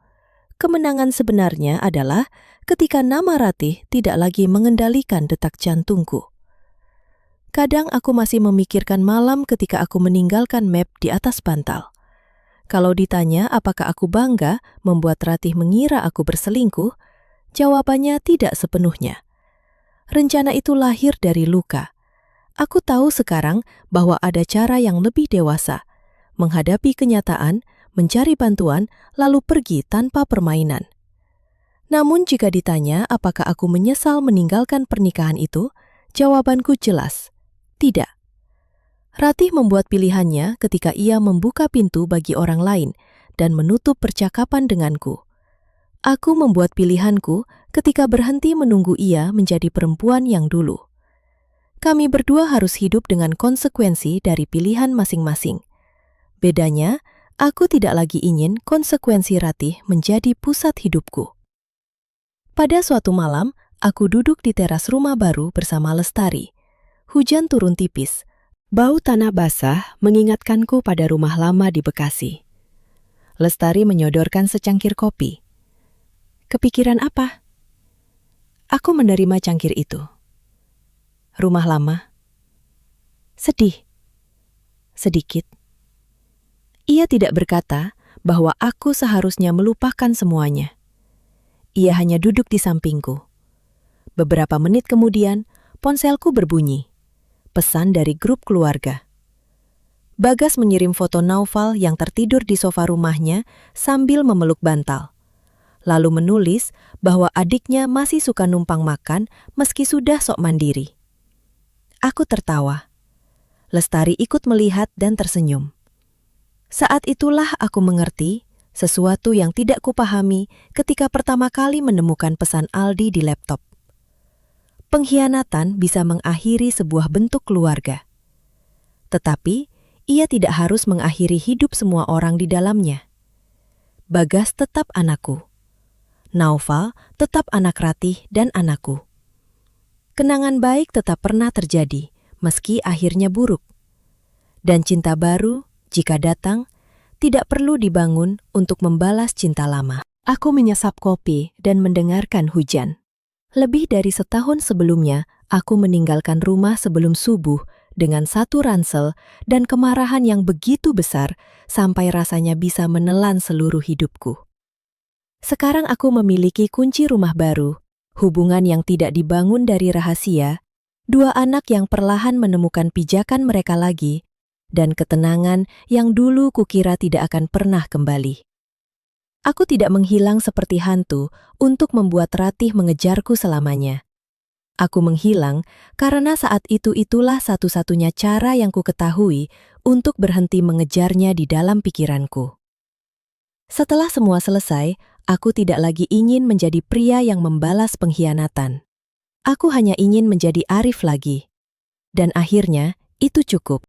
Kemenangan sebenarnya adalah ketika nama Ratih tidak lagi mengendalikan detak jantungku. Kadang aku masih memikirkan malam ketika aku meninggalkan map di atas bantal. Kalau ditanya apakah aku bangga membuat Ratih mengira aku berselingkuh, jawabannya tidak sepenuhnya. Rencana itu lahir dari luka. Aku tahu sekarang bahwa ada cara yang lebih dewasa, menghadapi kenyataan, mencari bantuan, lalu pergi tanpa permainan. Namun jika ditanya apakah aku menyesal meninggalkan pernikahan itu, jawabanku jelas, tidak. Ratih membuat pilihannya ketika ia membuka pintu bagi orang lain dan menutup percakapan denganku. Aku membuat pilihanku ketika berhenti menunggu ia menjadi perempuan yang dulu. Kami berdua harus hidup dengan konsekuensi dari pilihan masing-masing. Bedanya, aku tidak lagi ingin konsekuensi Ratih menjadi pusat hidupku. Pada suatu malam, aku duduk di teras rumah baru bersama Lestari. Hujan turun tipis. Bau tanah basah mengingatkanku pada rumah lama di Bekasi. Lestari menyodorkan secangkir kopi. "Kepikiran apa?" Aku menerima cangkir itu. "Rumah lama." "Sedih?" "Sedikit." Ia tidak berkata bahwa aku seharusnya melupakan semuanya. Ia hanya duduk di sampingku. Beberapa menit kemudian, ponselku berbunyi. Pesan dari grup keluarga. Bagas mengirim foto Naufal yang tertidur di sofa rumahnya sambil memeluk bantal. Lalu menulis bahwa adiknya masih suka numpang makan meski sudah sok mandiri. Aku tertawa. Lestari ikut melihat dan tersenyum. Saat itulah aku mengerti sesuatu yang tidak kupahami ketika pertama kali menemukan pesan Aldi di laptop. Pengkhianatan bisa mengakhiri sebuah bentuk keluarga. Tetapi, ia tidak harus mengakhiri hidup semua orang di dalamnya. Bagas tetap anakku. Naufal tetap anak Ratih dan anakku. Kenangan baik tetap pernah terjadi, meski akhirnya buruk. Dan cinta baru, jika datang, tidak perlu dibangun untuk membalas cinta lama. Aku menyesap kopi dan mendengarkan hujan. Lebih dari setahun sebelumnya, aku meninggalkan rumah sebelum subuh dengan satu ransel dan kemarahan yang begitu besar sampai rasanya bisa menelan seluruh hidupku. Sekarang aku memiliki kunci rumah baru, hubungan yang tidak dibangun dari rahasia, dua anak yang perlahan menemukan pijakan mereka lagi, dan ketenangan yang dulu kukira tidak akan pernah kembali. Aku tidak menghilang seperti hantu untuk membuat Ratih mengejarku selamanya. Aku menghilang karena saat itulah satu-satunya cara yang kuketahui untuk berhenti mengejarnya di dalam pikiranku. Setelah semua selesai, aku tidak lagi ingin menjadi pria yang membalas pengkhianatan. Aku hanya ingin menjadi Arif lagi. Dan akhirnya, itu cukup.